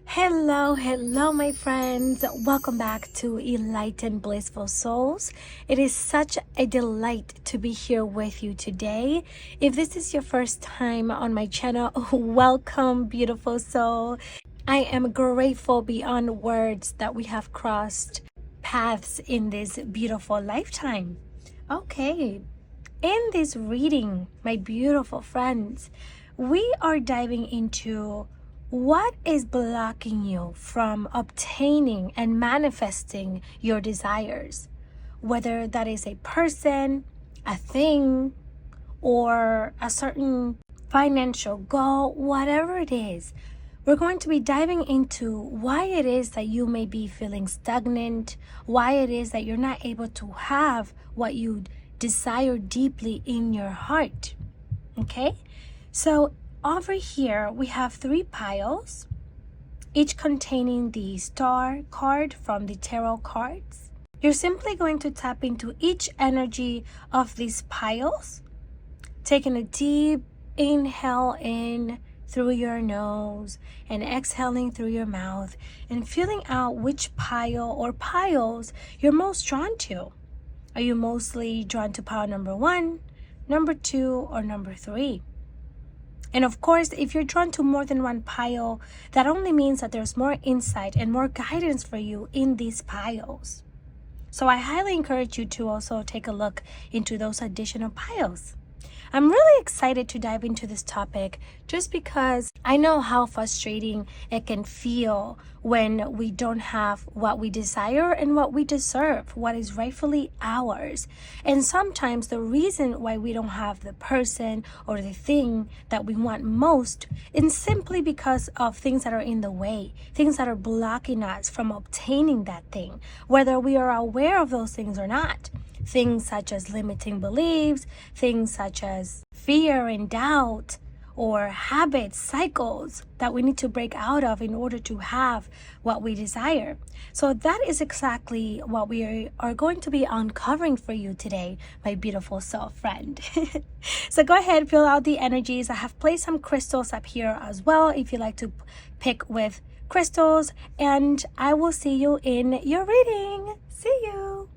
Hello, my friends. Welcome back to Enlightened Blissful Souls. It is such a delight to be here with you today. If this is your first time on my channel, welcome, beautiful soul. I am grateful beyond words that we have crossed paths in this beautiful lifetime. Okay, in this reading, my beautiful friends, we are diving into what is blocking you from obtaining and manifesting your desires, whether that is a person, a thing, or a certain financial goal, whatever it is. We're going to be diving into why it is that you may be feeling stagnant, why it is that you're not able to have what you desire deeply in your heart. Okay? So over here, we have 3 piles, each containing the star card from the tarot cards. You're simply going to tap into each energy of these piles, taking a deep inhale in through your nose and exhaling through your mouth and feeling out which pile or piles you're most drawn to. Are you mostly drawn to pile number 1, number 2, or number 3? And of course, if you're drawn to more than one pile, that only means that there's more insight and more guidance for you in these piles. So I highly encourage you to also take a look into those additional piles. I'm really excited to dive into this topic just because I know how frustrating it can feel when we don't have what we desire and what we deserve, what is rightfully ours. And sometimes the reason why we don't have the person or the thing that we want most is simply because of things that are in the way, things that are blocking us from obtaining that thing, whether we are aware of those things or not. Things such as limiting beliefs, things such as fear and doubt, or habits, cycles that we need to break out of in order to have what we desire. So that is exactly what we are going to be uncovering for you today, my beautiful soul friend. So go ahead, fill out the energies. I have placed some crystals up here as well if you like to pick with crystals, and I will see you in your reading. See you.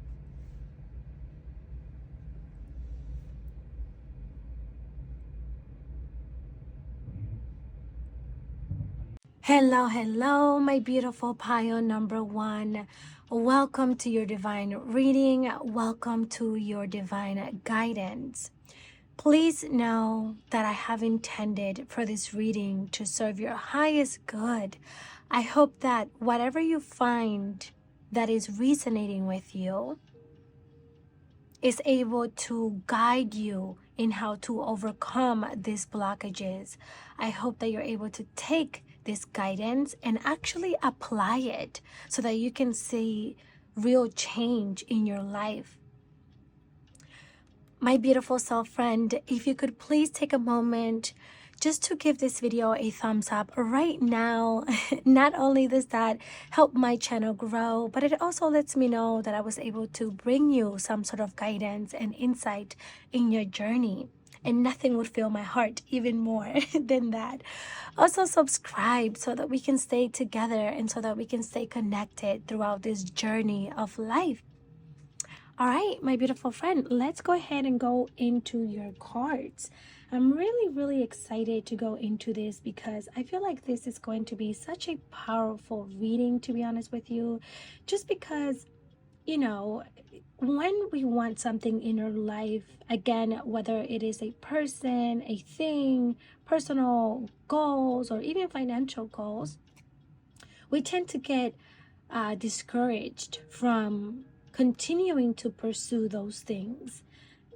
Hello, my beautiful pile number 1. Welcome to your divine reading. Welcome to your divine guidance. Please know that I have intended for this reading to serve your highest good. I hope that whatever you find that is resonating with you is able to guide you in how to overcome these blockages. I hope that you're able to take this guidance and actually apply it so that you can see real change in your life. My beautiful soul friend, if you could please take a moment just to give this video a thumbs up right now. Not only does that help my channel grow, but it also lets me know that I was able to bring you some sort of guidance and insight in your journey. And nothing would fill my heart even more than that. Also subscribe so that we can stay together and so that we can stay connected throughout this journey of life. All right, my beautiful friend, let's go ahead and go into your cards. I'm really excited to go into this because I feel like this is going to be such a powerful reading, to be honest with you, just because, you know, when we want something in our life, again, whether it is a person, a thing, personal goals, or even financial goals, we tend to get discouraged from continuing to pursue those things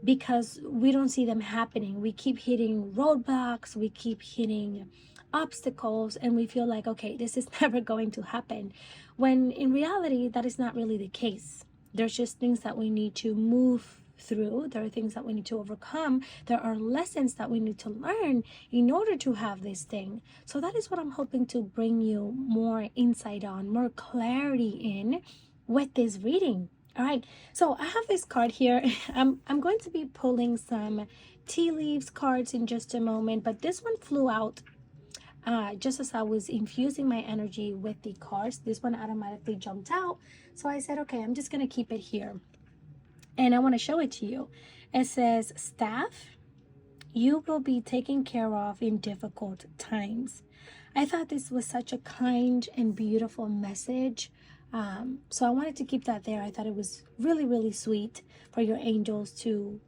because we don't see them happening. We keep hitting roadblocks, we keep hitting obstacles, and we feel like, okay, this is never going to happen, when in reality that is not really the case. There's just things that we need to move through. There are things that we need to overcome. There are lessons that we need to learn in order to have this thing. So that is what I'm hoping to bring you more insight on, more clarity in with this reading. All right, so I have this card here. I'm going to be pulling some tea leaves cards in just a moment, but this one flew out just as I was infusing my energy with the cards, this one automatically jumped out. So I said, okay, I'm just going to keep it here. And I want to show it to you. It says, staff, you will be taken care of in difficult times. I thought this was such a kind and beautiful message. So I wanted to keep that there. I thought it was really, really sweet for your angels to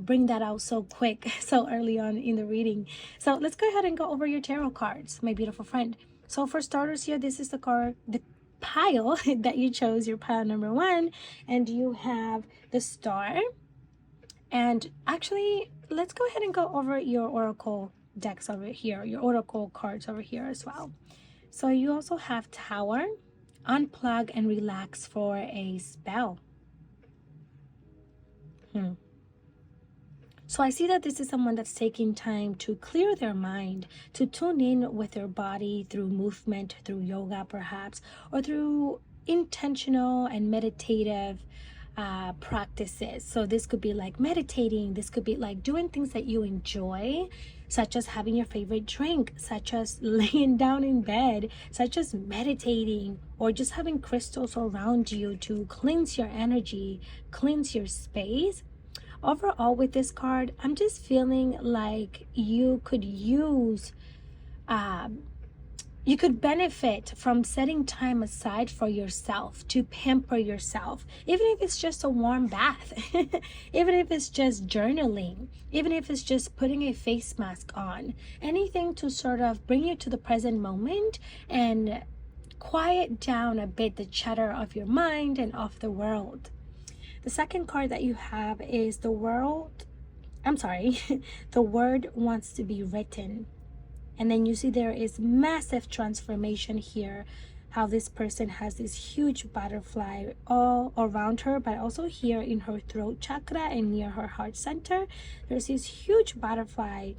bring that out so quick, so early on in the reading. So let's go ahead and go over your tarot cards, my beautiful friend. So for starters here, this is the card, the pile that you chose, your pile number 1, and you have the Star. And actually, let's go ahead and go over your oracle decks over here, your oracle cards over here as well. So you also have Tower, unplug and relax for a spell. So I see that this is someone that's taking time to clear their mind, to tune in with their body through movement, through yoga perhaps, or through intentional and meditative practices. So this could be like meditating, this could be like doing things that you enjoy, such as having your favorite drink, such as laying down in bed, such as meditating, or just having crystals around you to cleanse your energy, cleanse your space. Overall, with this card, I'm just feeling like you could use you could benefit from setting time aside for yourself, to pamper yourself, even if it's just a warm bath, even if it's just journaling, even if it's just putting a face mask on, anything to sort of bring you to the present moment and quiet down a bit the chatter of your mind and of the world. The second card that you have is the world, I'm sorry, the word wants to be written. And then you see there is massive transformation here, how this person has this huge butterfly all around her, but also here in her throat chakra and near her heart center. There's this huge butterfly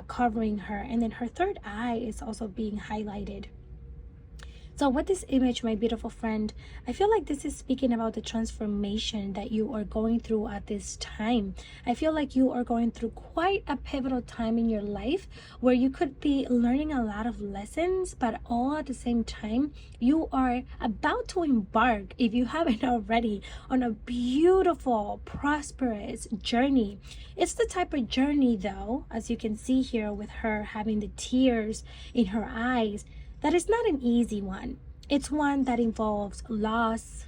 covering her. And then her third eye is also being highlighted. So with this image, my beautiful friend, I feel like this is speaking about the transformation that you are going through at this time. I feel like you are going through quite a pivotal time in your life where you could be learning a lot of lessons, but all at the same time, you are about to embark, if you haven't already, on a beautiful, prosperous journey. It's the type of journey, though, as you can see here with her having the tears in her eyes, that is not an easy one. It's one that involves loss,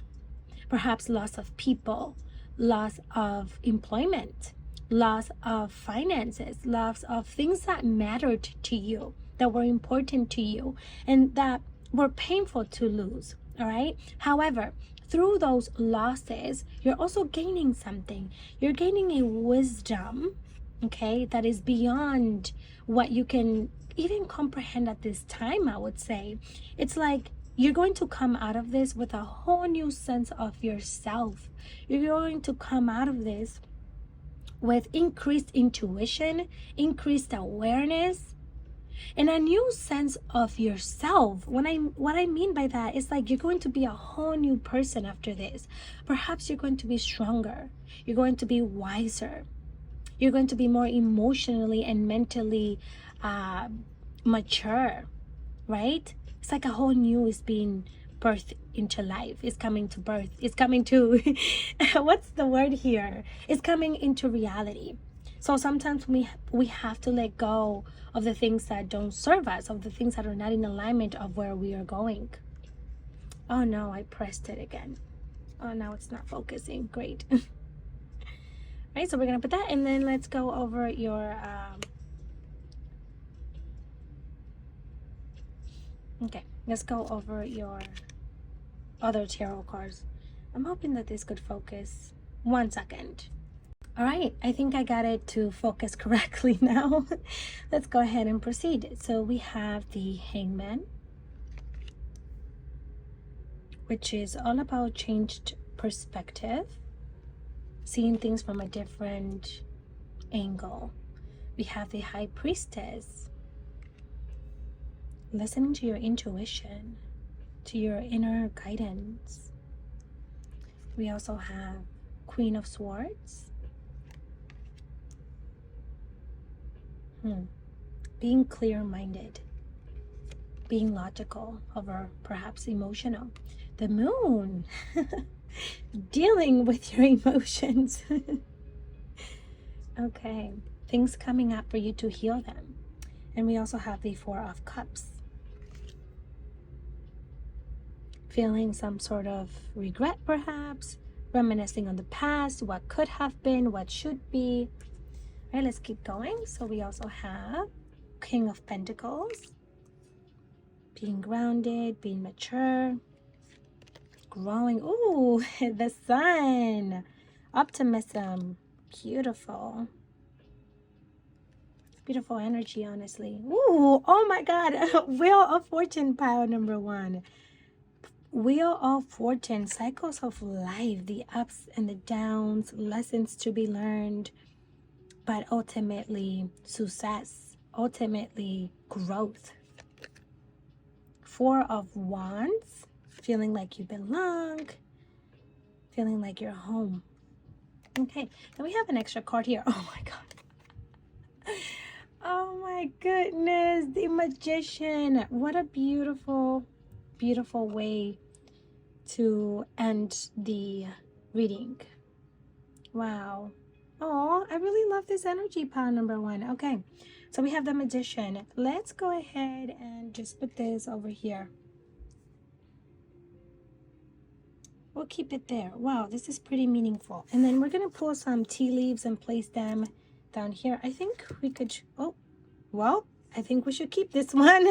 perhaps loss of people, loss of employment, loss of finances, loss of things that mattered to you, that were important to you, and that were painful to lose, all right? However, through those losses, you're also gaining something. You're gaining a wisdom, okay, that is beyond what you can even comprehend at this time, I would say. It's like you're going to come out of this with a whole new sense of yourself. You're going to come out of this with increased intuition, increased awareness, and a new sense of yourself. What I mean by that is like you're going to be a whole new person after this. Perhaps you're going to be stronger. You're going to be wiser. You're going to be more emotionally and mentally mature, right? It's like a whole new is being birthed into life. It's coming to birth. It's coming to, what's the word here? It's coming into reality. So sometimes we have to let go of the things that don't serve us, of the things that are not in alignment of where we are going. Oh no, I pressed it again. Oh, now it's not focusing. Great. Right, so we're gonna put that, and then let's go over your okay, let's go over your other tarot cards. I'm hoping that this could focus. 1 second. All right, I think I got it to focus correctly now. Let's go ahead and proceed. So we have the Hangman, which is all about changed perspective, seeing things from a different angle. We have the High Priestess, listening to your intuition, to your inner guidance. We also have Queen of Swords, being clear-minded, being logical over perhaps emotional. The moon, dealing with your emotions. Okay, things coming up for you to heal them. And we also have the Four of Cups. Feeling some sort of regret perhaps, reminiscing on the past, what could have been, what should be. All right, let's keep going. So we also have King of Pentacles, being grounded, being mature, growing. Ooh, the sun, optimism, beautiful. Beautiful energy, honestly. Ooh, oh my God, Wheel of Fortune pile number 1. Wheel of Fortune, cycles of life, the ups and the downs, lessons to be learned, but ultimately success, ultimately growth. Four of Wands, feeling like you belong, feeling like you're home. Okay, then we have an extra card here. Oh my God. Oh my goodness, the Magician. What a beautiful, beautiful way to end the reading. Wow. Oh, I really love this energy pile number 1. Okay, so we have the Magician. Let's go ahead and just put this over here. We'll keep it there. Wow, this is pretty meaningful. And then we're going to pull some tea leaves and place them down here. I think we could, oh, well, I think we should keep this one.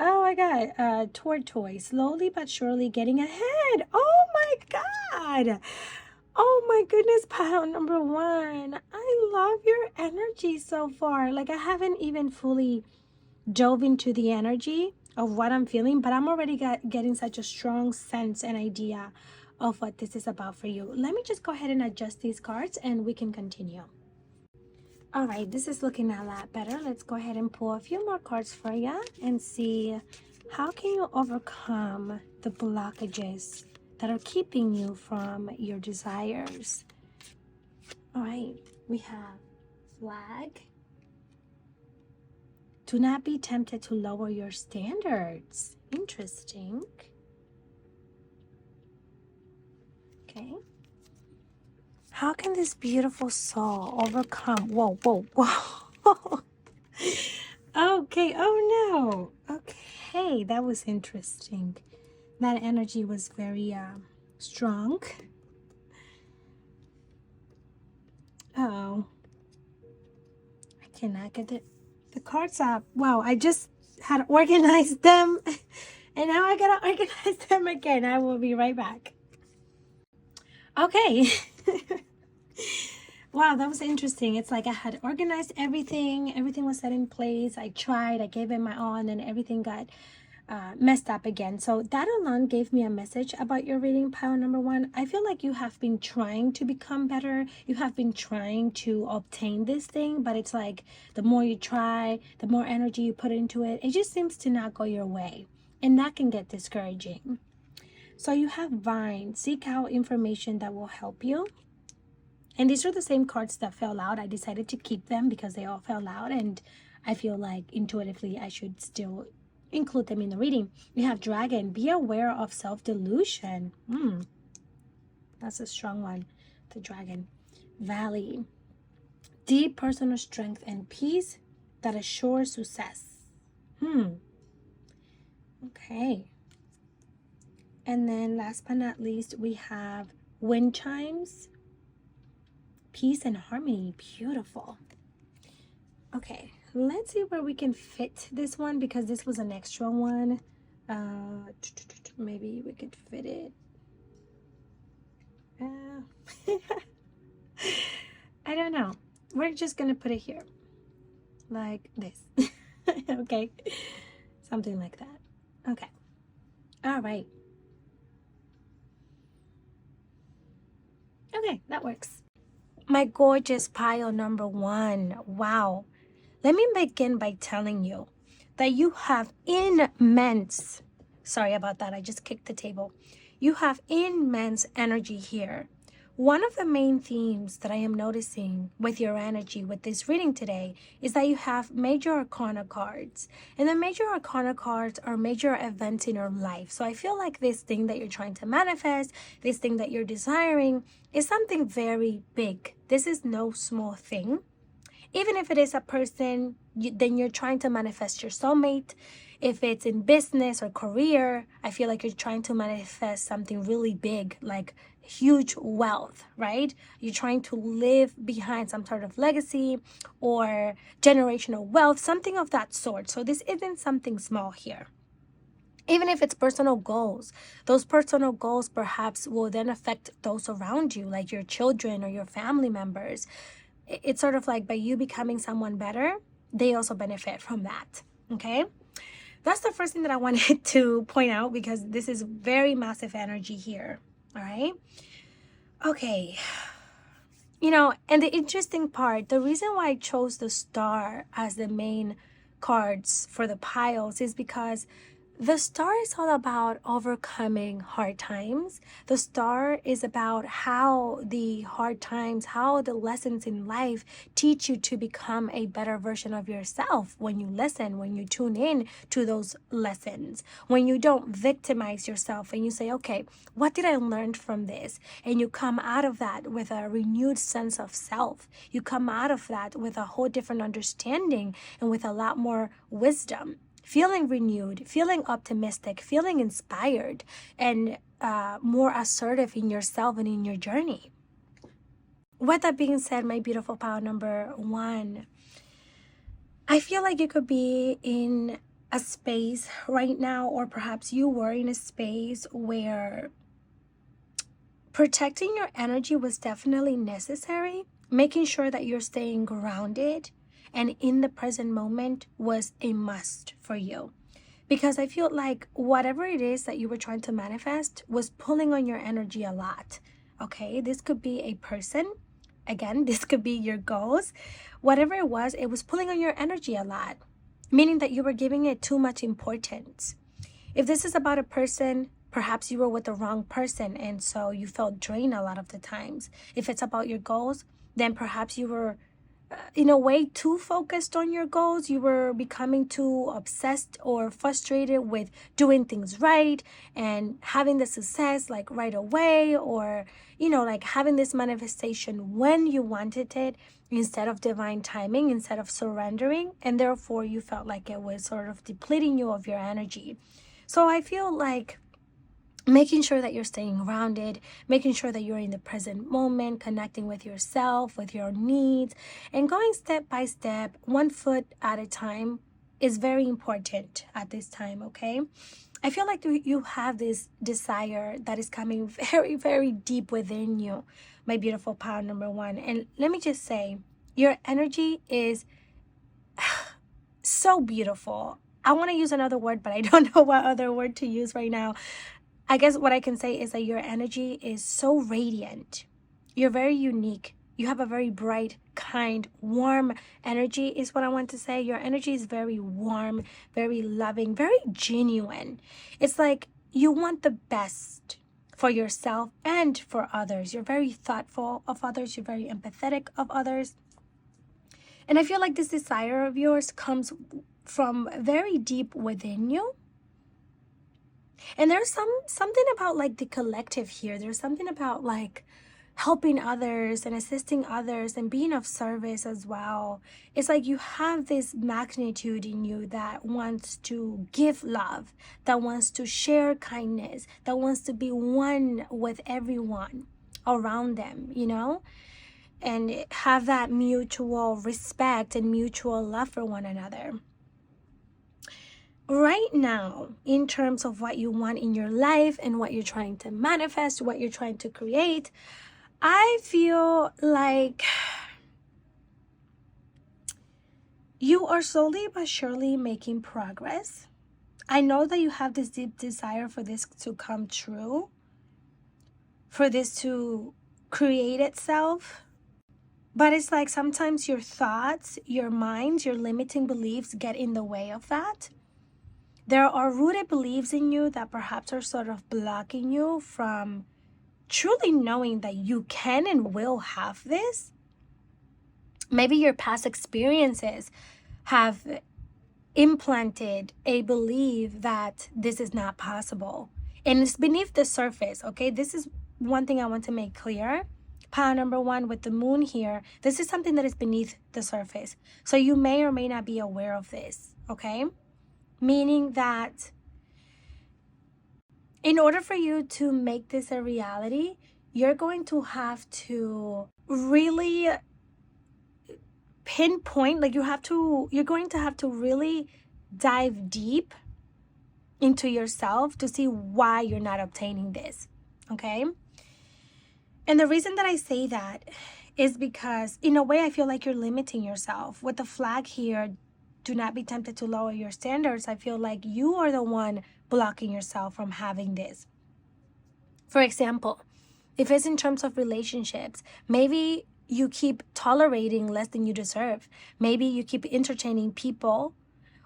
Oh my God, tortoise, slowly but surely getting ahead. Oh my God. Oh my goodness, pile number 1. I love your energy so far. Like I haven't even fully dove into the energy of what I'm feeling, but I'm already getting such a strong sense and idea of what this is about for you. Let me just go ahead and adjust these cards and we can continue. All right, this is looking a lot better. Let's go ahead and pull a few more cards for you and see how can you overcome the blockages that are keeping you from your desires. All right, we have Flag. Do not be tempted to lower your standards. Interesting. Okay. How can this beautiful soul overcome? Whoa, whoa, whoa. Okay, oh no. Okay, that was interesting. That energy was very strong. Oh, I cannot get the cards up. Wow, I just had organized them and now I gotta organize them again. I will be right back. Okay. Wow, that was interesting. It's like I had organized everything. Everything was set in place. I tried. I gave it my all, and then everything got messed up again. So that alone gave me a message about your reading pile number 1. I feel like you have been trying to become better. You have been trying to obtain this thing, but it's like the more you try, the more energy you put into it, it just seems to not go your way. And that can get discouraging. So you have Vine. Seek out information that will help you. And these are the same cards that fell out. I decided to keep them because they all fell out. And I feel like intuitively I should still include them in the reading. We have Dragon. Be aware of self-delusion. That's a strong one. The Dragon. Valley. Deep personal strength and peace that assures success. Okay. And then last but not least, we have Wind Chimes. Peace and harmony. Beautiful. Okay, let's see where we can fit this one because this was an extra one. Maybe we could fit it. I don't know. We're just gonna put it here like this. Okay, something like that. Okay, all right. Okay, that works. My gorgeous pile number 1. Wow. Let me begin by telling you that you have immense, sorry about that, I just kicked the table. You have immense energy here One of the main themes that I am noticing with your energy with this reading today is that you have major arcana cards. And the major arcana cards are major events in your life. So I feel like this thing that you're trying to manifest, this thing that you're desiring, is something very big. This is no small thing. Even if it is a person, then you're trying to manifest your soulmate. If it's in business or career, I feel like you're trying to manifest something really big, like huge wealth, right? You're trying to live behind some sort of legacy or generational wealth, something of that sort. So this isn't something small here. Even if it's personal goals, those personal goals perhaps will then affect those around you, like your children or your family members. It's sort of like by you becoming someone better, they also benefit from that. Okay, that's the first thing that I wanted to point out, because this is very massive energy here. All right, okay. And the interesting part, the reason why I chose the star as the main cards for the piles is because the star is all about overcoming hard times. The star is about how the hard times, how the lessons in life teach you to become a better version of yourself when you listen, when you tune in to those lessons, when you don't victimize yourself and you say, okay, what did I learn from this? And you come out of that with a renewed sense of self. You come out of that with a whole different understanding and with a lot more wisdom. Feeling renewed, feeling optimistic, feeling inspired, and more assertive in yourself and in your journey. With that being said, my beautiful pile number one, I feel like you could be in a space right now, or perhaps you were in a space where protecting your energy was definitely necessary. Making sure that you're staying grounded and in the present moment was a must for you, because I feel like whatever it is that you were trying to manifest was pulling on your energy a lot. Okay, this could be a person, again, this could be your goals. Whatever it was pulling on your energy a lot, meaning that you were giving it too much importance. If this is about a person, perhaps you were with the wrong person and so you felt drained a lot of the times. If it's about your goals, then perhaps you were in a way too focused on your goals. You were becoming too obsessed or frustrated with doing things right and having the success like right away, or like having this manifestation when you wanted it instead of divine timing, instead of surrendering, and therefore you felt like it was sort of depleting you of your energy. So I feel like making sure that you're staying grounded, making sure that you're in the present moment, connecting with yourself, with your needs, and going step by step, 1 foot at a time is very important at this time, okay? I feel like you have this desire that is coming very, very deep within you, my beautiful pile number one. And let me just say, your energy is so beautiful. I want to use another word, but I don't know what other word to use right now. I guess what I can say is that your energy is so radiant. You're very unique. You have a very bright, kind, warm energy is what I want to say. Your energy is very warm, very loving, very genuine. It's like you want the best for yourself and for others. You're very thoughtful of others. You're very empathetic of others. And I feel like this desire of yours comes from very deep within you. And there's something about like the collective here. There's something about like helping others and assisting others and being of service as well. It's like you have this magnitude in you that wants to give love, that wants to share kindness, that wants to be one with everyone around them, and have that mutual respect and mutual love for one another. Right now, in terms of what you want in your life and what you're trying to manifest, what you're trying to create, I feel like you are slowly but surely making progress. I know that you have this deep desire for this to come true, for this to create itself. But it's like sometimes your thoughts, your minds, your limiting beliefs get in the way of that. There are rooted beliefs in you that perhaps are sort of blocking you from truly knowing that you can and will have this. Maybe your past experiences have implanted a belief that this is not possible. And it's beneath the surface, okay? This is one thing I want to make clear. Pile number one with the moon here, this is something that is beneath the surface. So you may or may not be aware of this, okay? Meaning that in order for you to make this a reality, you're going to have to really pinpoint, like you're going to have to really dive deep into yourself to see why you're not obtaining this, okay? And the reason that I say that is because in a way I feel like you're limiting yourself. With the flag here, do not be tempted to lower your standards. I feel like you are the one blocking yourself from having this. For example, if it's in terms of relationships, maybe you keep tolerating less than you deserve. Maybe you keep entertaining people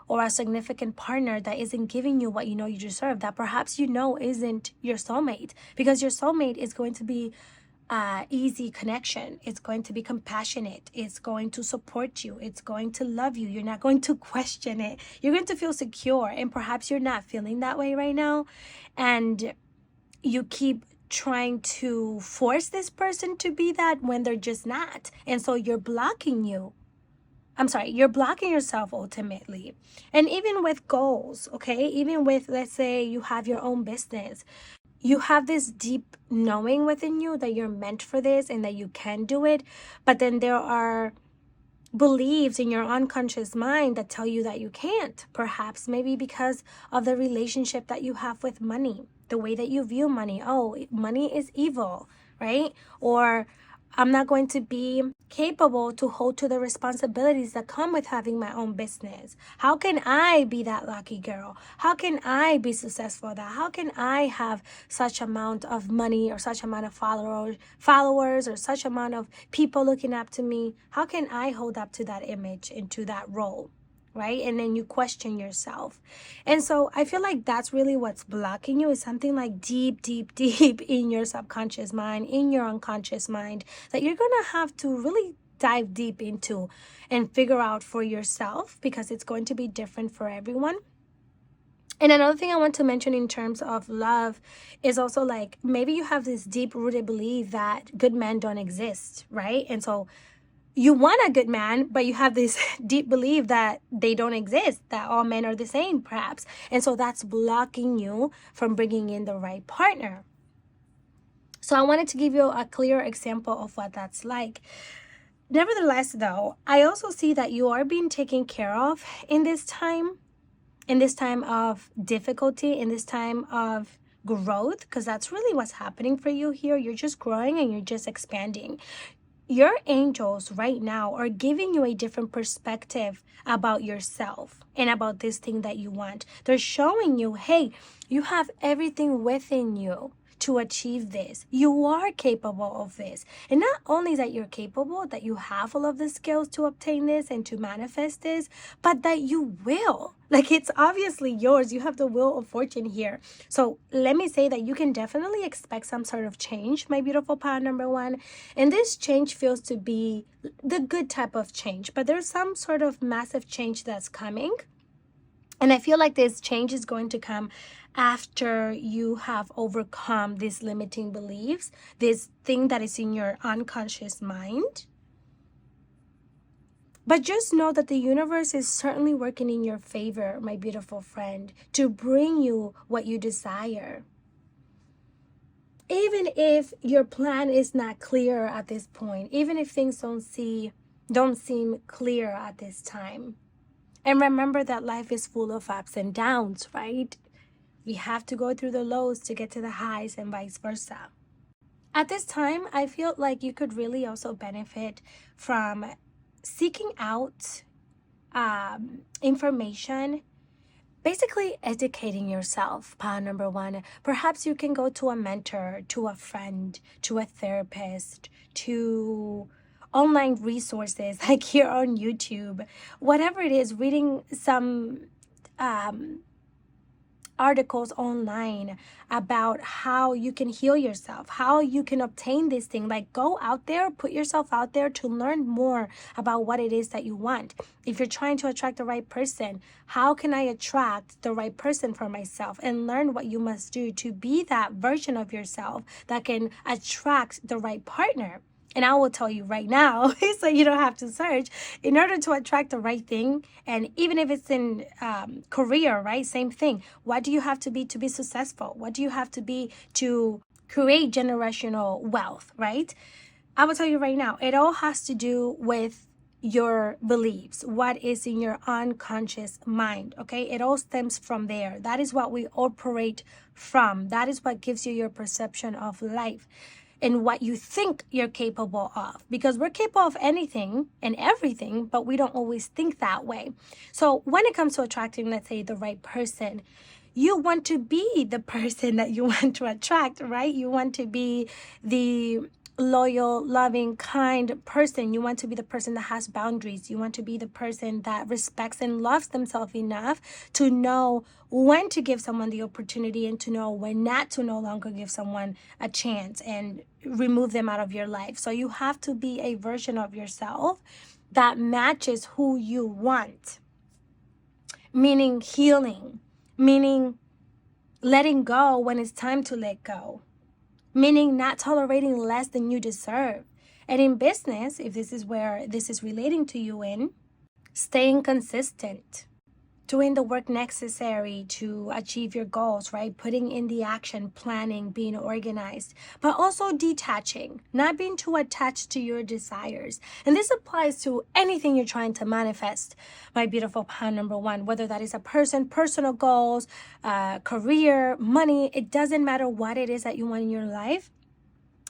or a significant partner that isn't giving you what you know you deserve, that perhaps you know isn't your soulmate, because your soulmate is going to be easy connection. It's going to be compassionate. It's going to support you. It's going to love you. You're not going to question it. You're going to feel secure, and perhaps you're not feeling that way right now, and you keep trying to force this person to be that when they're just not. And so you're blocking yourself ultimately. And even with goals, okay? Even with, let's say you have your own business, you have this deep knowing within you that you're meant for this and that you can do it. But then there are beliefs in your unconscious mind that tell you that you can't. Perhaps maybe because of the relationship that you have with money, the way that you view money. Oh, money is evil, right? Or I'm not going to be capable to hold to the responsibilities that come with having my own business. How can I be that lucky girl? How can I be successful at that? How can I have such amount of money or such amount of followers or such amount of people looking up to me? How can I hold up to that image and to that role? Right? And then you question yourself. And so I feel like that's really what's blocking you, is something like deep in your subconscious mind, in your unconscious mind, that you're going to have to really dive deep into and figure out for yourself, because it's going to be different for everyone. And another thing I want to mention in terms of love is also like, maybe you have this deep rooted belief that good men don't exist, right? And so you want a good man, but you have this deep belief that they don't exist, that all men are the same, perhaps. And so that's blocking you from bringing in the right partner. So I wanted to give you a clear example of what that's like. Nevertheless, though, I also see that you are being taken care of in this time of difficulty, in this time of growth, because that's really what's happening for you here. You're just growing and you're just expanding. Your angels right now are giving you a different perspective about yourself and about this thing that you want. They're showing you, hey, you have everything within you to achieve this. You are capable of this. And not only that you're capable, that you have all of the skills to obtain this and to manifest this, but that you will. Like, it's obviously yours. You have the wheel of fortune here. So let me say that you can definitely expect some sort of change, my beautiful pile number one. And this change feels to be the good type of change, but there's some sort of massive change that's coming. And I feel like this change is going to come after you have overcome these limiting beliefs, this thing that is in your unconscious mind. But just know that the universe is certainly working in your favor, my beautiful friend, to bring you what you desire. Even if your plan is not clear at this point, even if things don't seem clear at this time. And remember that life is full of ups and downs, right? We have to go through the lows to get to the highs and vice versa. At this time, I feel like you could really also benefit from seeking out information, basically educating yourself. Pile number one, perhaps you can go to a mentor, to a friend, to a therapist, to online resources like here on YouTube, whatever it is, reading some articles online about how you can heal yourself, how you can obtain this thing. Like, go out there, put yourself out there to learn more about what it is that you want. If you're trying to attract the right person, how can I attract the right person for myself? And learn what you must do to be that version of yourself that can attract the right partner. And I will tell you right now, so you don't have to search, in order to attract the right thing, and even if it's in career, right? Same thing. What do you have to be successful? What do you have to be to create generational wealth, right? I will tell you right now, it all has to do with your beliefs, what is in your unconscious mind, okay? It all stems from there. That is what we operate from. That is what gives you your perception of life and what you think you're capable of, because we're capable of anything and everything, but we don't always think that way. So when it comes to attracting, let's say, the right person, you want to be the person that you want to attract, right? You want to be the loyal, loving, kind person. You want to be the person that has boundaries. You want to be the person that respects and loves themselves enough to know when to give someone the opportunity and to know when not to no longer give someone a chance and remove them out of your life. So you have to be a version of yourself that matches who you want, meaning healing, meaning letting go when it's time to let go, meaning not tolerating less than you deserve. And in business, if this is where this is relating to you in, staying consistent, doing the work necessary to achieve your goals, right? Putting in the action, planning, being organized, but also detaching, not being too attached to your desires. And this applies to anything you're trying to manifest, my beautiful pound number one, whether that is a person, personal goals, career, money. It doesn't matter what it is that you want in your life.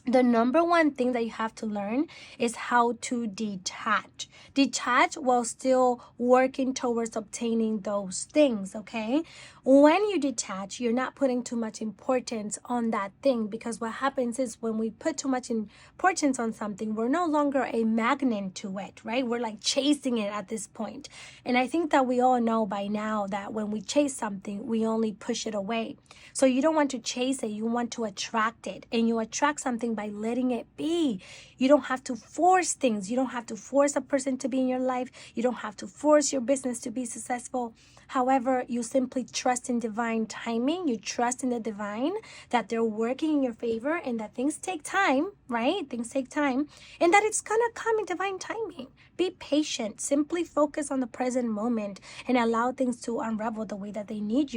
The number one thing that you have to learn is how to detach. Detach while still working towards obtaining those things, okay? When you detach, you're not putting too much importance on that thing, because what happens is when we put too much importance on something, we're no longer a magnet to it, right? We're like chasing it at this point. And I think that we all know by now that when we chase something, we only push it away. So you don't want to chase it, you want to attract it. And you attract something by letting it be. You don't have to force things. You don't have to force a person to be in your life. You don't have to force your business to be successful. However, you simply trust in divine timing. You trust in the divine, that they're working in your favor and that things take time, right? Things take time, and that it's gonna come in divine timing. Be patient. Simply focus on the present moment and allow things to unravel the way that they need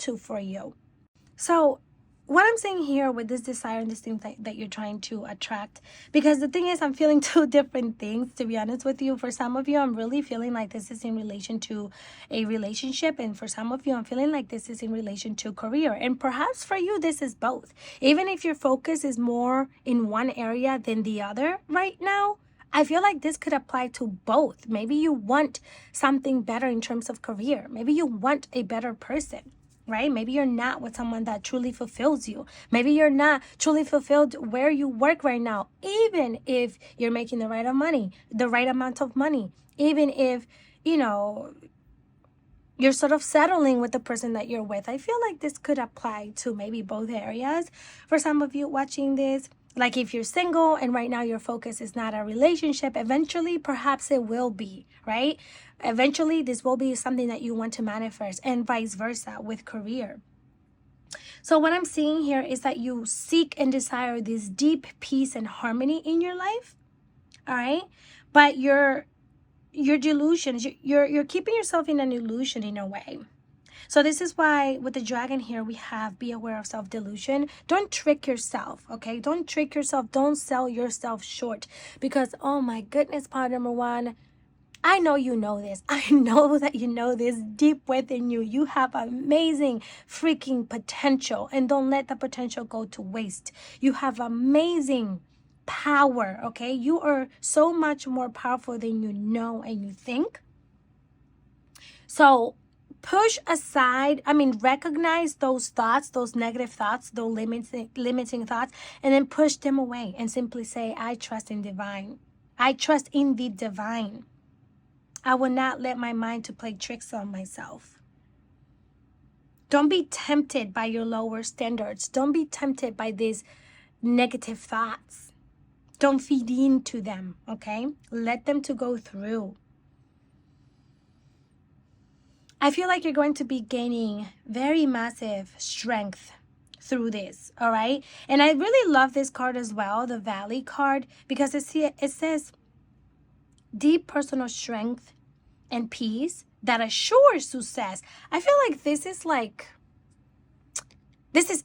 to for you. So what I'm saying here with this desire and this thing that you're trying to attract, because the thing is, I'm feeling two different things, to be honest with you. For some of you, I'm really feeling like this is in relation to a relationship. And for some of you, I'm feeling like this is in relation to career. And perhaps for you, this is both. Even if your focus is more in one area than the other right now, I feel like this could apply to both. Maybe you want something better in terms of career. Maybe you want a better person, right? Maybe you're not with someone that truly fulfills you. Maybe you're not truly fulfilled where you work right now, even if you're making the right amount of money, even if, you're sort of settling with the person that you're with. I feel like this could apply to maybe both areas. For some of you watching this, like if you're single and right now your focus is not a relationship, eventually perhaps it will be, right? Eventually this will be something that you want to manifest, and vice versa with career. So what I'm seeing here is that you seek and desire this deep peace and harmony in your life, all right? But your delusions, you're keeping yourself in an illusion in a way. So this is why with the dragon here, we have be aware of self-delusion. Don't trick yourself, okay? Don't trick yourself. Don't sell yourself short, because, oh my goodness, part number one, I know you know this. I know that you know this deep within you. You have amazing freaking potential, and don't let the potential go to waste. You have amazing power, okay? You are so much more powerful than you know and you think. So push aside, recognize those thoughts, those negative thoughts, those limiting thoughts, and then push them away and simply say, I trust in divine. I trust in the divine. I will not let my mind to play tricks on myself. Don't be tempted by your lower standards. Don't be tempted by these negative thoughts. Don't feed into them, okay? Let them to go through. I feel like you're going to be gaining very massive strength through this, all right? And I really love this card as well, the Valley card, because it says deep personal strength and peace that assures success. I feel like this is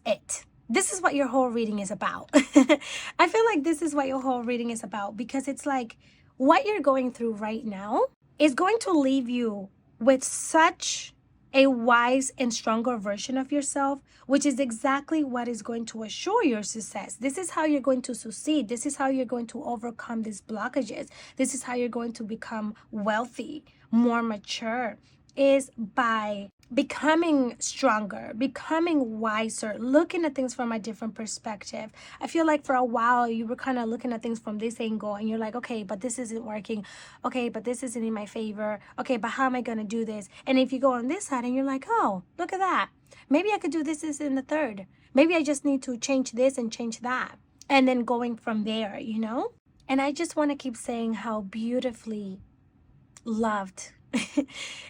it. This is what your whole reading is about. I feel like this is what your whole reading is about, because it's like what you're going through right now is going to leave you with such a wise and stronger version of yourself, which is exactly what is going to assure your success. This is how you're going to succeed. This is how you're going to overcome these blockages. This is how you're going to become wealthy, more mature, is by becoming stronger, becoming wiser, looking at things from a different perspective. I feel like for a while you were kind of looking at things from this angle and you're like, okay, but this isn't working. Okay, but this isn't in my favor. Okay, but how am I going to do this? And if you go on this side and you're like, oh, look at that. Maybe I could do this in the third. Maybe I just need to change this and change that. And then going from there, you know? And I just want to keep saying how beautifully loved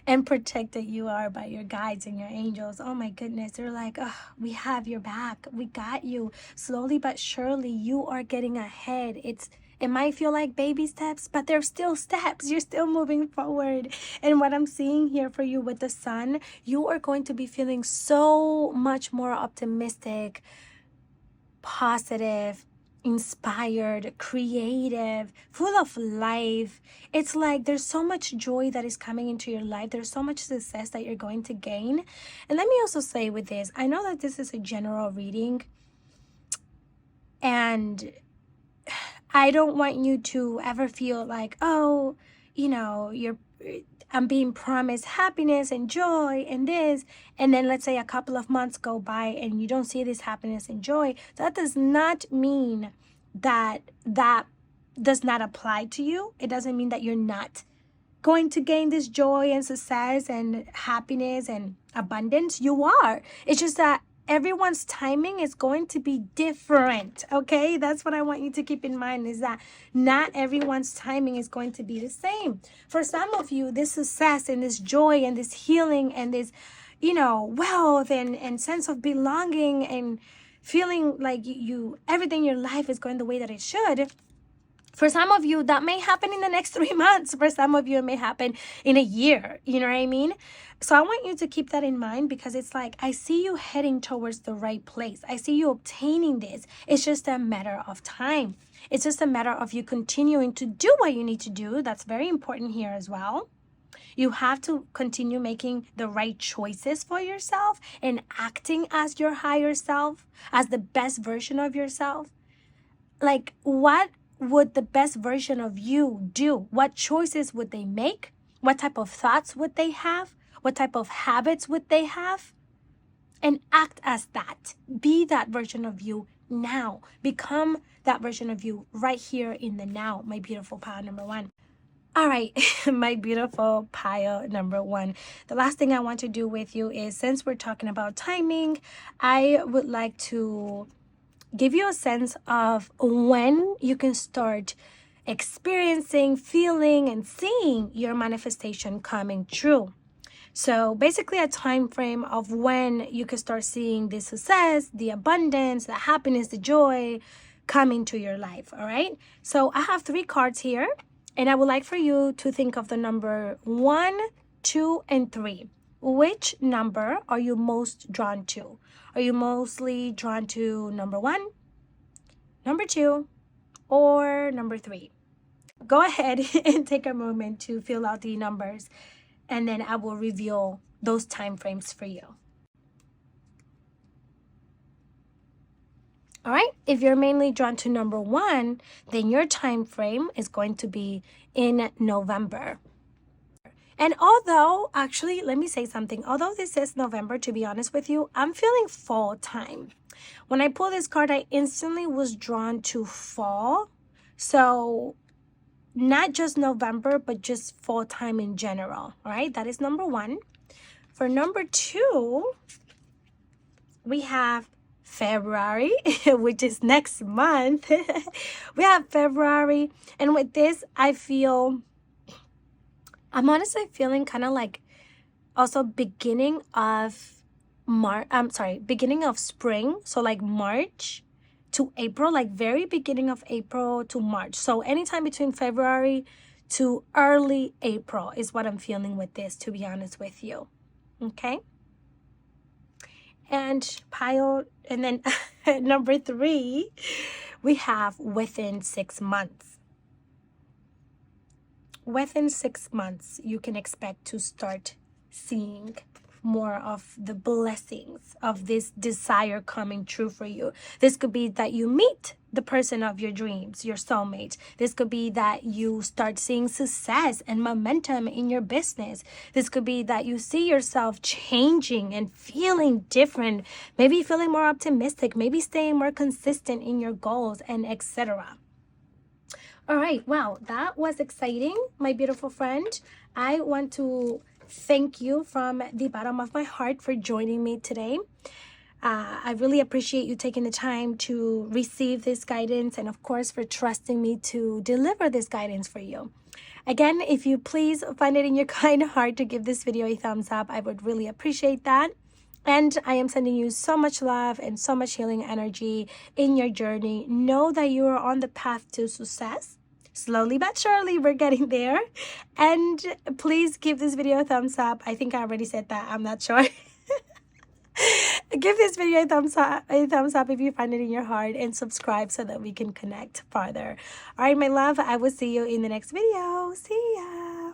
and protected you are by your guides and your angels. Oh my goodness, they're like, oh, we have your back, we got you. Slowly but surely you are getting ahead. It might feel like baby steps, but they're still steps. You're still moving forward. And what I'm seeing here for you with the sun, you are going to be feeling so much more optimistic, positive, inspired, creative, full of life. It's like there's so much joy that is coming into your life. There's so much success that you're going to gain. And let me also say with this, I know that this is a general reading, and I don't want you to ever feel like, oh, you know, I'm being promised happiness and joy and this, and then let's say a couple of months go by and you don't see this happiness and joy. That does not mean that does not apply to you. It doesn't mean that you're not going to gain this joy and success and happiness and abundance. You are. It's just that everyone's timing is going to be different, okay? That's what I want you to keep in mind, is that not everyone's timing is going to be the same. For some of you, this success and this joy and this healing and this, you know, wealth and sense of belonging and feeling like you everything in your life is going the way that it should. For some of you, that may happen in the next 3 months. For some of you, it may happen in a year. You know what I mean? So I want you to keep that in mind, because it's like, I see you heading towards the right place. I see you obtaining this. It's just a matter of time. It's just a matter of you continuing to do what you need to do. That's very important here as well. You have to continue making the right choices for yourself and acting as your higher self, as the best version of yourself. Like, what would the best version of you do? What choices would they make? What type of thoughts would they have? What type of habits would they have? And act as that. Be that version of you now. Become that version of you right here in the now, my beautiful pile number one. All right, my beautiful pile number one. The last thing I want to do with you is, since we're talking about timing, I would like to give you a sense of when you can start experiencing, feeling, and seeing your manifestation coming true. So basically a time frame of when you can start seeing the success, the abundance, the happiness, the joy coming to your life, all right? So I have 3 cards here, and I would like for you to think of the number 1, 2, and 3. Which number are you most drawn to? Are you mostly drawn to number 1, number 2, or number 3? Go ahead and take a moment to fill out the numbers, and then I will reveal those time frames for you. All right, if you're mainly drawn to number 1, then your time frame is going to be in November. And although, actually, let me say something. Although this says November, to be honest with you, I'm feeling fall time. When I pulled this card, I instantly was drawn to fall. So not just November, but just fall time in general. All right, that is number 1. For number 2, we have February, which is next month. We have February, and with this, I'm honestly feeling kind of like also beginning of beginning of spring. So like March to April, like very beginning of April to March. So anytime between February to early April is what I'm feeling with this, to be honest with you. Okay. And pile, and then number 3, we have within 6 months. Within 6 months, you can expect to start seeing more of the blessings of this desire coming true for you. This could be that you meet the person of your dreams, your soulmate. This could be that you start seeing success and momentum in your business. This could be that you see yourself changing and feeling different, maybe feeling more optimistic, maybe staying more consistent in your goals, and etc. All right, wow, that was exciting, my beautiful friend. I want to thank you from the bottom of my heart for joining me today. I really appreciate you taking the time to receive this guidance, and of course for trusting me to deliver this guidance for you. Again, if you please find it in your kind heart to give this video a thumbs up, I would really appreciate that. And I am sending you so much love and so much healing energy in your journey. Know that you are on the path to success. Slowly but surely, we're getting there. And please give this video a thumbs up. I think I already said that. I'm not sure. Give this video a thumbs up if you find it in your heart, and subscribe so that we can connect farther. All right, my love, I will see you in the next video. See ya.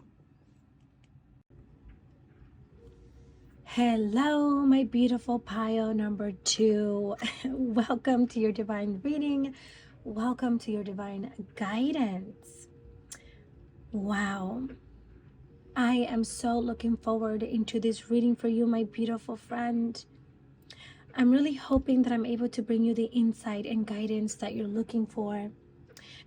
Hello, my beautiful pile number 2. Welcome to your divine reading. Welcome to your divine guidance. Wow. I am so looking forward into this reading for you, my beautiful friend. I'm really hoping that I'm able to bring you the insight and guidance that you're looking for.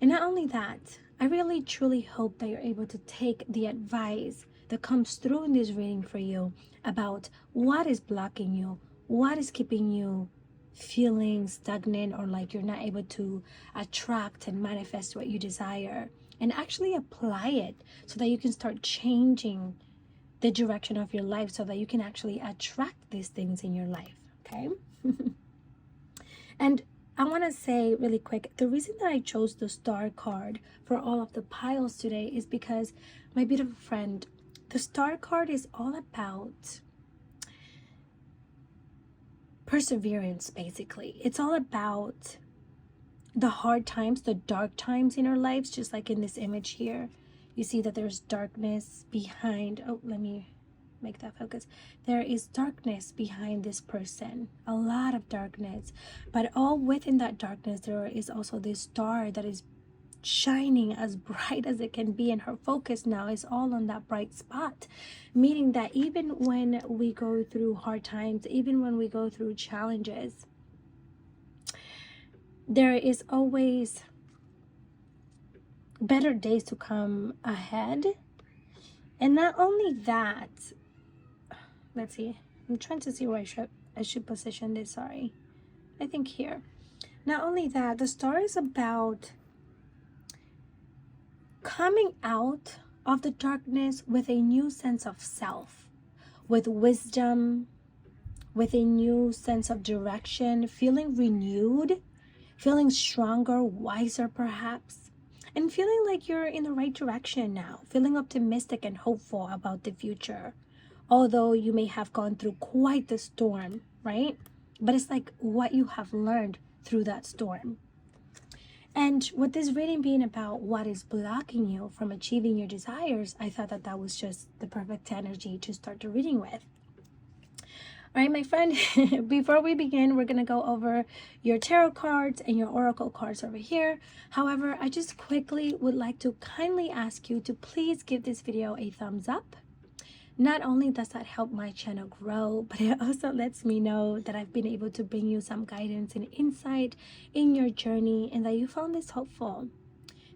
And not only that, I really truly hope that you're able to take the advice that comes through in this reading for you about what is blocking you, what is keeping you feeling stagnant or like you're not able to attract and manifest what you desire, and actually apply it so that you can start changing the direction of your life so that you can actually attract these things in your life. Okay. And I want to say really quick, the reason that I chose the star card for all of the piles today is because, my beautiful friend, the star card is all about perseverance, basically. It's all about the hard times, the dark times in our lives, just like in this image here. You see that there's darkness behind, oh, let me make that focus. There is darkness behind this person, a lot of darkness, but all within that darkness there is also this star that is shining as bright as it can be, and her focus now is all on that bright spot, meaning that even when we go through hard times, even when we go through challenges, there is always better days to come ahead. And not only that, let's see, I'm trying to see where I should position this. Sorry, I think here. Not only that, the star is about coming out of the darkness with a new sense of self, with wisdom, with a new sense of direction, feeling renewed, feeling stronger, wiser perhaps, and feeling like you're in the right direction now, feeling optimistic and hopeful about the future. Although you may have gone through quite the storm, right? But it's like what you have learned through that storm. And with this reading being about what is blocking you from achieving your desires, I thought that that was just the perfect energy to start the reading with. All right, my friend, before we begin, we're going to go over your tarot cards and your oracle cards over here. However, I just quickly would like to kindly ask you to please give this video a thumbs up. Not only does that help my channel grow, but it also lets me know that I've been able to bring you some guidance and insight in your journey and that you found this helpful.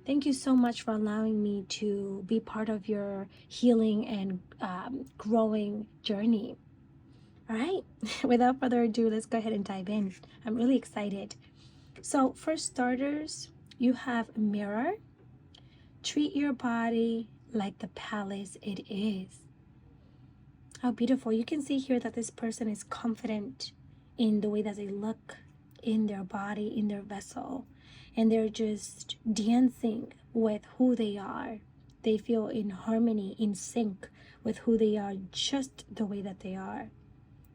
Thank you so much for allowing me to be part of your healing and growing journey. All right, without further ado, let's go ahead and dive in. I'm really excited. So for starters, you have a mirror. Treat your body like the palace it is. How beautiful. You can see here that this person is confident in the way that they look, in their body, in their vessel, and they're just dancing with who they are. They feel in harmony, in sync with who they are, just the way that they are.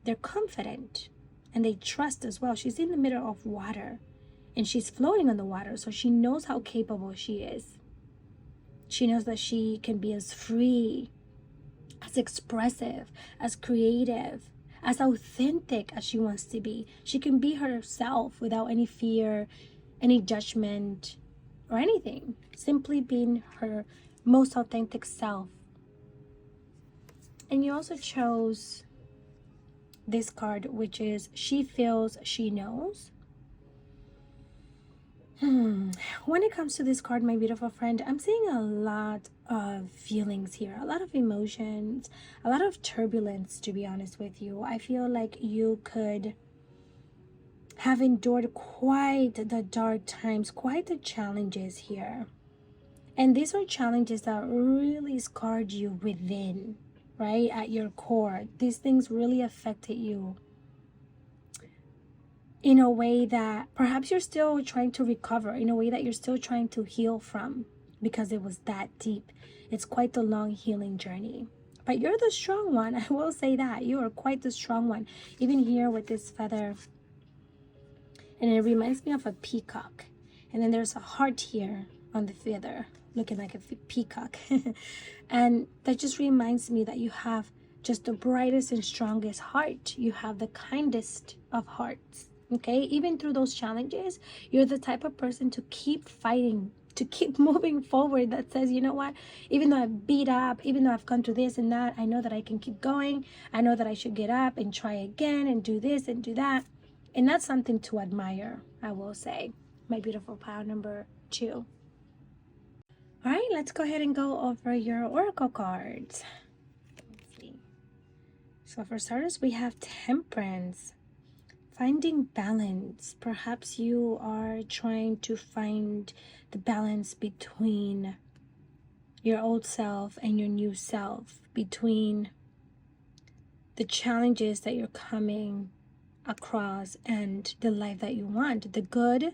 They're confident and they trust as well. She's in the middle of water and she's floating on the water, so she knows how capable she is. She knows that she can be as free, as expressive, as creative, as authentic as she wants to be. She can be herself without any fear, any judgment, or anything. Simply being her most authentic self. And you also chose this card, which is She Feels, She Knows. When it comes to this card, my beautiful friend, I'm seeing a lot of feelings here, a lot of emotions, a lot of turbulence, to be honest with you. I feel like you could have endured quite the dark times, quite the challenges here. And these are challenges that really scarred you within, right? At your core. These things really affected you in a way that perhaps you're still trying to recover, in a way that you're still trying to heal from, because it was that deep. It's quite the long healing journey. But you're the strong one. I will say that. You are quite the strong one. Even here with this feather. And it reminds me of a peacock. And then there's a heart here on the feather, looking like a peacock. And that just reminds me that you have just the brightest and strongest heart. You have the kindest of hearts. Okay, even through those challenges, you're the type of person to keep fighting, to keep moving forward, that says, you know what, even though I've beat up, even though I've gone through this and that, I know that I can keep going. I know that I should get up and try again and do this and do that. And that's something to admire, I will say. My beautiful pile number 2. All right, let's go ahead and go over your oracle cards. Let's see. So for starters, we have Temperance. Finding balance. Perhaps you are trying to find the balance between your old self and your new self, between the challenges that you're coming across and the life that you want, the good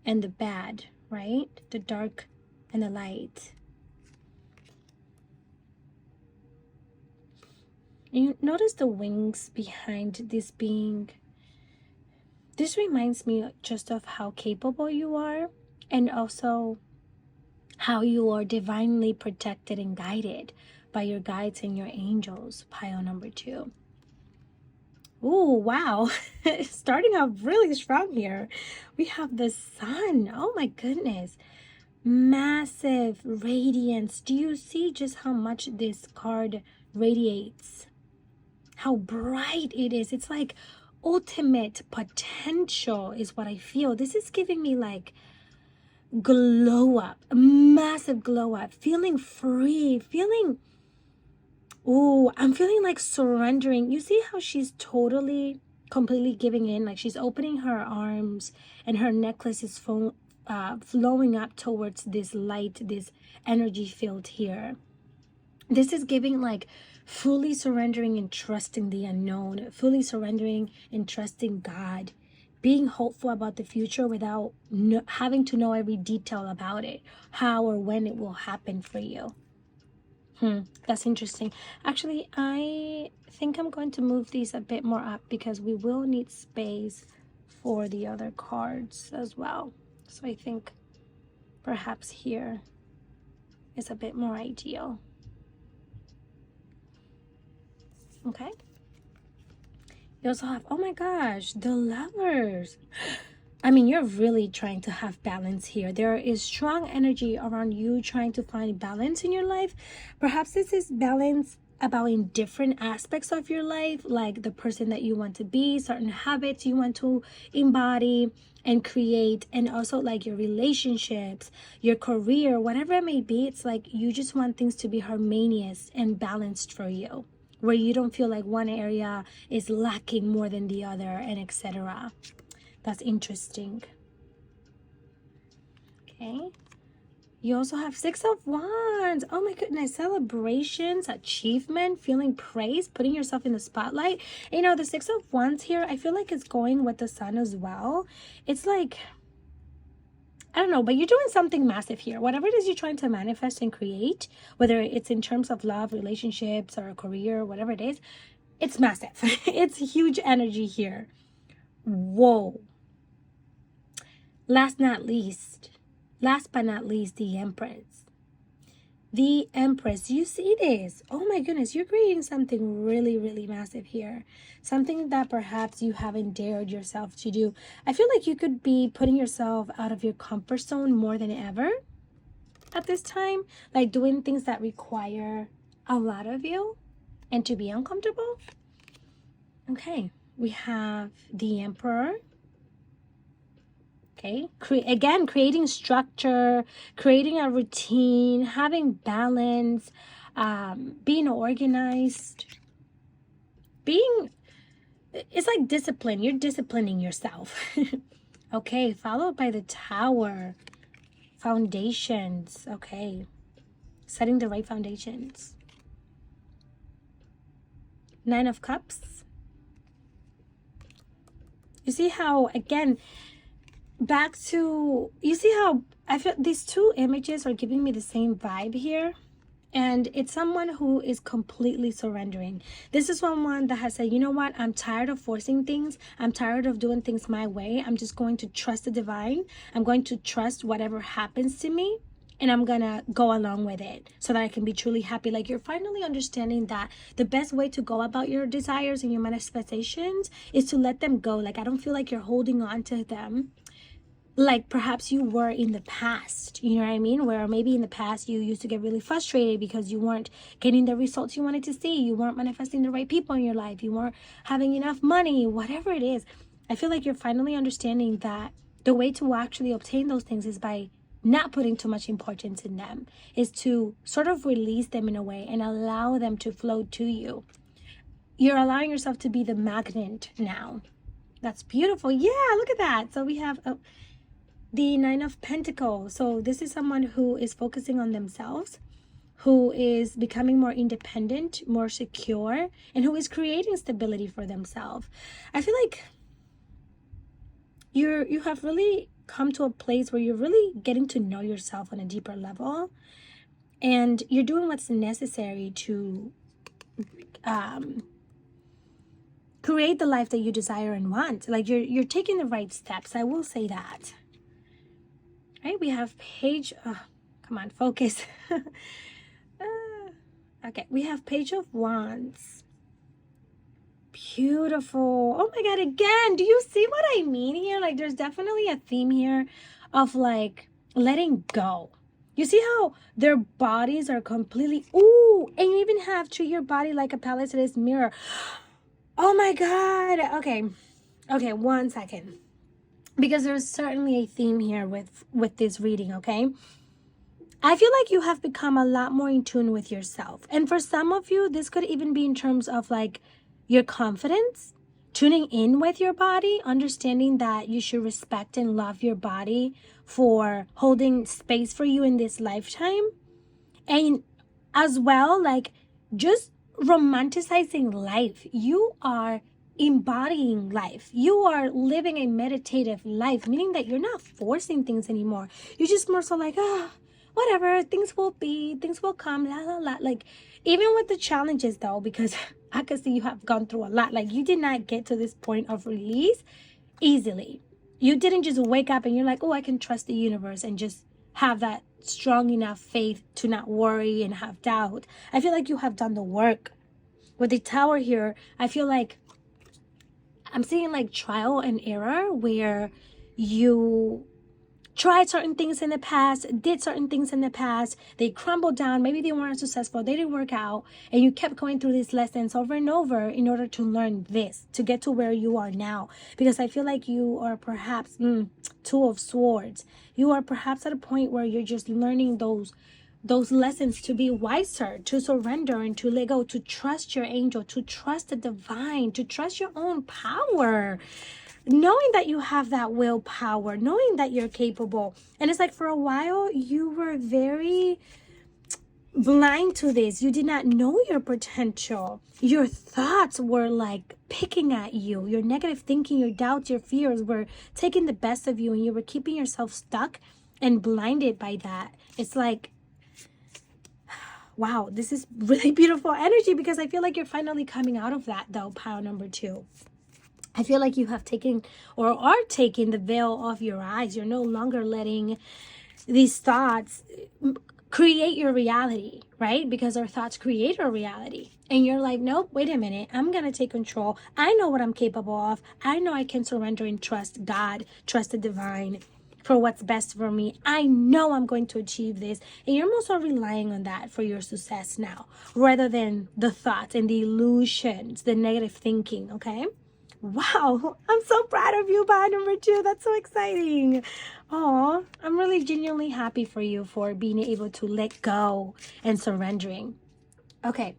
and the bad, right? The dark and the light. And you notice the wings behind this being. This reminds me just of how capable you are, and also how you are divinely protected and guided by your guides and your angels, pile number 2. Oh, wow. Starting off really strong here. We have the sun. Oh my goodness. Massive radiance. Do you see just how much this card radiates? How bright it is. It's like ultimate potential is what I feel. This is giving me like glow up, a massive glow up, feeling free, feeling, oh, I'm feeling like surrendering. You see how she's totally, completely giving in, like she's opening her arms and her necklace is flowing up towards this light, this energy field here. This is giving like fully surrendering and trusting the unknown, fully surrendering and trusting God, being hopeful about the future without having to know every detail about it, how or when it will happen for you. That's interesting. Actually, I think I'm going to move these a bit more up because we will need space for the other cards as well. So I think perhaps here is a bit more ideal. Okay. You also have, oh my gosh, the Lovers. I mean, you're really trying to have balance here. There is strong energy around you trying to find balance in your life. Perhaps this is balance about in different aspects of your life, like the person that you want to be, certain habits you want to embody and create, and also like your relationships, your career, whatever it may be. It's like you just want things to be harmonious and balanced for you. where you don't feel like one area is lacking more than the other, and etc. That's interesting. Okay. You also have Six of Wands. Oh my goodness. Celebrations, achievement, feeling praise, putting yourself in the spotlight. You know, the Six of Wands here, I feel like it's going with the Sun as well. It's like, I don't know, but you're doing something massive here. Whatever it is you're trying to manifest and create, whether it's in terms of love, relationships, or a career, whatever it is, it's massive. It's huge energy here. Whoa. Last but not least, the Empress. The Empress, you see this? Oh my goodness, you're creating something really, really massive here. Something that perhaps you haven't dared yourself to do. I feel like you could be putting yourself out of your comfort zone more than ever at this time. Like doing things that require a lot of you and to be uncomfortable. Okay, we have the Emperor. Okay, again, creating structure, creating a routine, having balance, being organized, it's like discipline. You're disciplining yourself. Okay, followed by the Tower. Foundations. Okay, setting the right foundations. Nine of Cups. You see how, again, back to, you see how I feel these two images are giving me the same vibe here, and it's someone who is completely surrendering. This is someone that has said, you know what, I'm tired of forcing things, I'm tired of doing things my way, I'm just going to trust the divine, I'm going to trust whatever happens to me, and I'm gonna go along with it so that I can be truly happy. Like, you're finally understanding that the best way to go about your desires and your manifestations is to let them go. Like, I don't feel like you're holding on to them like perhaps you were in the past, you know what I mean? Where maybe in the past you used to get really frustrated because you weren't getting the results you wanted to see. You weren't manifesting the right people in your life. You weren't having enough money, whatever it is. I feel like you're finally understanding that the way to actually obtain those things is by not putting too much importance in them, is to sort of release them in a way and allow them to flow to you. You're allowing yourself to be the magnet now. That's beautiful. Yeah, look at that. So we have the Nine of Pentacles. So this is someone who is focusing on themselves, who is becoming more independent, more secure, and who is creating stability for themselves. I feel like you have really come to a place where you're really getting to know yourself on a deeper level, and you're doing what's necessary to create the life that you desire and want. Like, you're taking the right steps. I will say that. Right, we have Page, come on, focus. Okay, we have Page of Wands. Beautiful. Oh my God, again, do you see what I mean here? Like, there's definitely a theme here of like letting go. You see how their bodies are completely, ooh, and you even have treat your body like a palace mirror. Oh my God. Okay, 1 second. Because there's certainly a theme here with this reading, okay? I feel like you have become a lot more in tune with yourself. And for some of you, this could even be in terms of like your confidence, tuning in with your body, understanding that you should respect and love your body for holding space for you in this lifetime. And as well, like, just romanticizing life. You are embodying life. You are living a meditative life, meaning that you're not forcing things anymore. You're just more so like, whatever, things will be, things will come, la la la. Like, even with the challenges though, because I can see you have gone through a lot. Like, you did not get to this point of release easily. You didn't just wake up and you're like, oh, I can trust the universe and just have that strong enough faith to not worry and have doubt. I feel like you have done the work. With the Tower here, I feel like I'm seeing like trial and error, where you tried certain things in the past, did certain things in the past, they crumbled down, maybe they weren't successful, they didn't work out, and you kept going through these lessons over and over in order to learn this, to get to where you are now. Because I feel like you are perhaps, Two of Swords, you are perhaps at a point where you're just learning those those lessons to be wiser, to surrender and to let go, to trust your angel, to trust the divine, to trust your own power, knowing that you have that willpower, knowing that you're capable. And it's like for a while you were very blind to this. You did not know your potential. Your thoughts were like picking at you. Your negative thinking, your doubts, your fears were taking the best of you, and you were keeping yourself stuck and blinded by that. It's like, wow, this is really beautiful energy, because I feel like you're finally coming out of that though, pile number 2. I feel like you have taken or are taking the veil off your eyes. You're no longer letting these thoughts create your reality, right? Because our thoughts create our reality. And you're like, nope, wait a minute. I'm going to take control. I know what I'm capable of. I know I can surrender and trust God, trust the divine for what's best for me. I know I'm going to achieve this. And you're more so relying on that for your success now, rather than the thoughts and the illusions, the negative thinking, okay? Wow, I'm so proud of you, pile number 2. That's so exciting. Oh, I'm really genuinely happy for you for being able to let go and surrendering. Okay.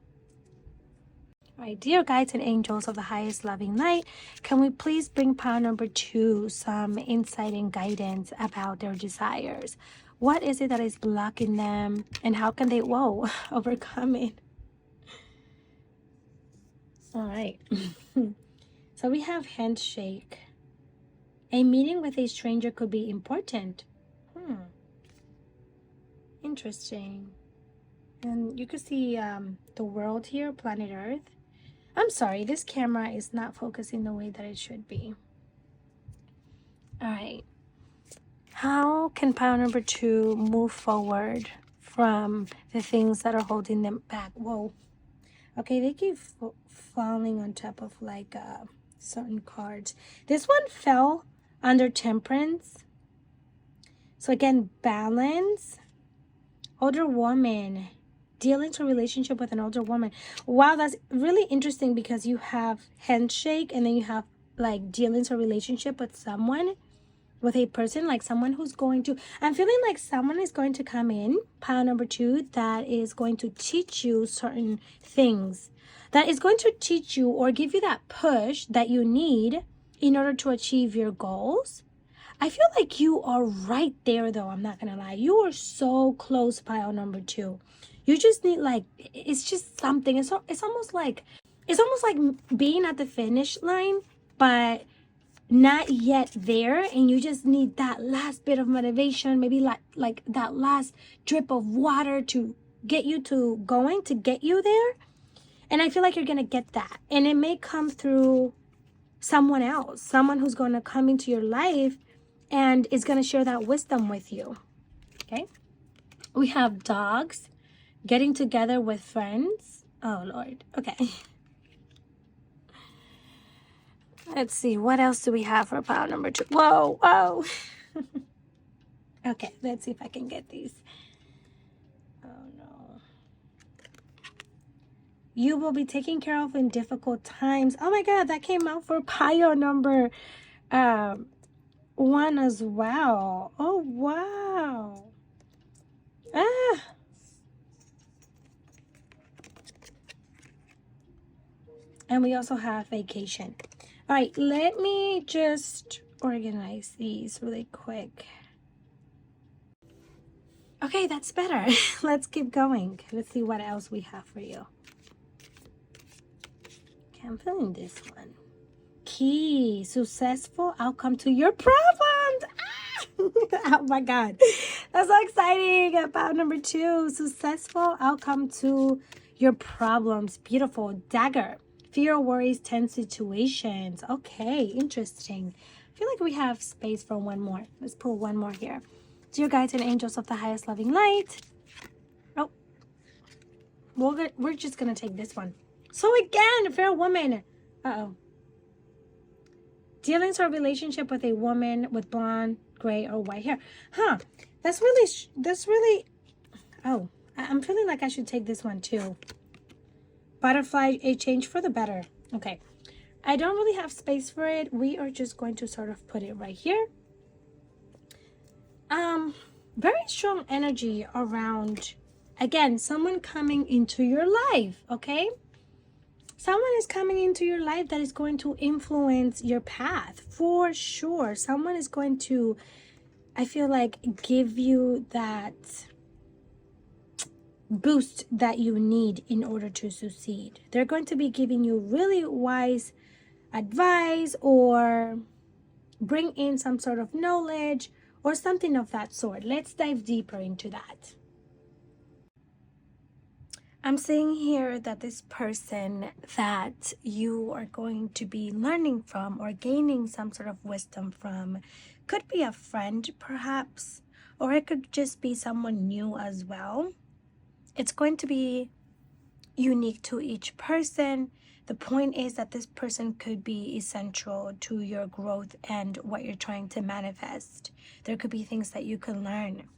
All right, dear guides and angels of the highest loving light, can we please bring pile number 2 some insight and guidance about their desires? What is it that is blocking them, and how can they, overcome it? All right. So we have handshake. A meeting with a stranger could be important. Interesting. And you can see the world here, planet Earth. I'm sorry, this camera is not focusing the way that it should be. All right. How can pile number 2 move forward from the things that are holding them back? Whoa. Okay, they keep falling on top of like certain cards. This one fell under temperance. So again, balance. Older woman. Deal into a relationship with an older woman. Wow, that's really interesting, because you have handshake, and then you have like deal into a relationship with someone, with a person, like someone who's going to, I'm feeling like someone is going to come in, pile number 2, that is going to teach you certain things, that is going to teach you or give you that push that you need in order to achieve your goals. I feel like you are right there though, I'm not gonna lie. You are so close, pile number 2. You just need, like, it's just something. It's almost like being at the finish line, but not yet there, and you just need that last bit of motivation, maybe like that last drip of water to get you to get you there. And I feel like you're gonna get that, and it may come through someone else, someone who's going to come into your life and is going to share that wisdom with you. Okay, we have dogs, getting together with friends. Oh Lord. Okay. Let's see, what else do we have for pile number 2? Whoa. Okay, let's see if I can get these. Oh no. You will be taken care of in difficult times. Oh my God, that came out for pile number 1 as well. Oh wow. And we also have vacation. All right, let me just organize these really quick. Okay, that's better. Let's keep going. Let's see what else we have for you. Okay, I'm feeling this one. Key, successful outcome to your problems. Oh my God, that's so exciting. About number 2, successful outcome to your problems. Beautiful. Dagger, fear or worries, tense situations. Okay, interesting. I feel like we have space for one more. Let's pull one more here. Dear guides and angels of the highest loving light. Oh, we're just gonna take this one. So again, fair woman. Uh-oh. Dealing with a relationship with a woman with blonde, gray, or white hair. That's really, oh, I'm feeling like I should take this one too. Butterfly, a change for the better. Okay, I don't really have space for it. We are just going to sort of put it right here. Very strong energy around Again, someone coming into your life, okay? Someone is coming into your life that is going to influence your path for sure. Someone is going to, I feel like, give you that boost that you need in order to succeed. They're going to be giving you really wise advice or bring in some sort of knowledge or something of that sort. Let's dive deeper into that. I'm seeing here that this person that you are going to be learning from or gaining some sort of wisdom from could be a friend perhaps, or it could just be someone new as well. It's going to be unique to each person. The point is that this person could be essential to your growth and what you're trying to manifest. There could be things that you can learn.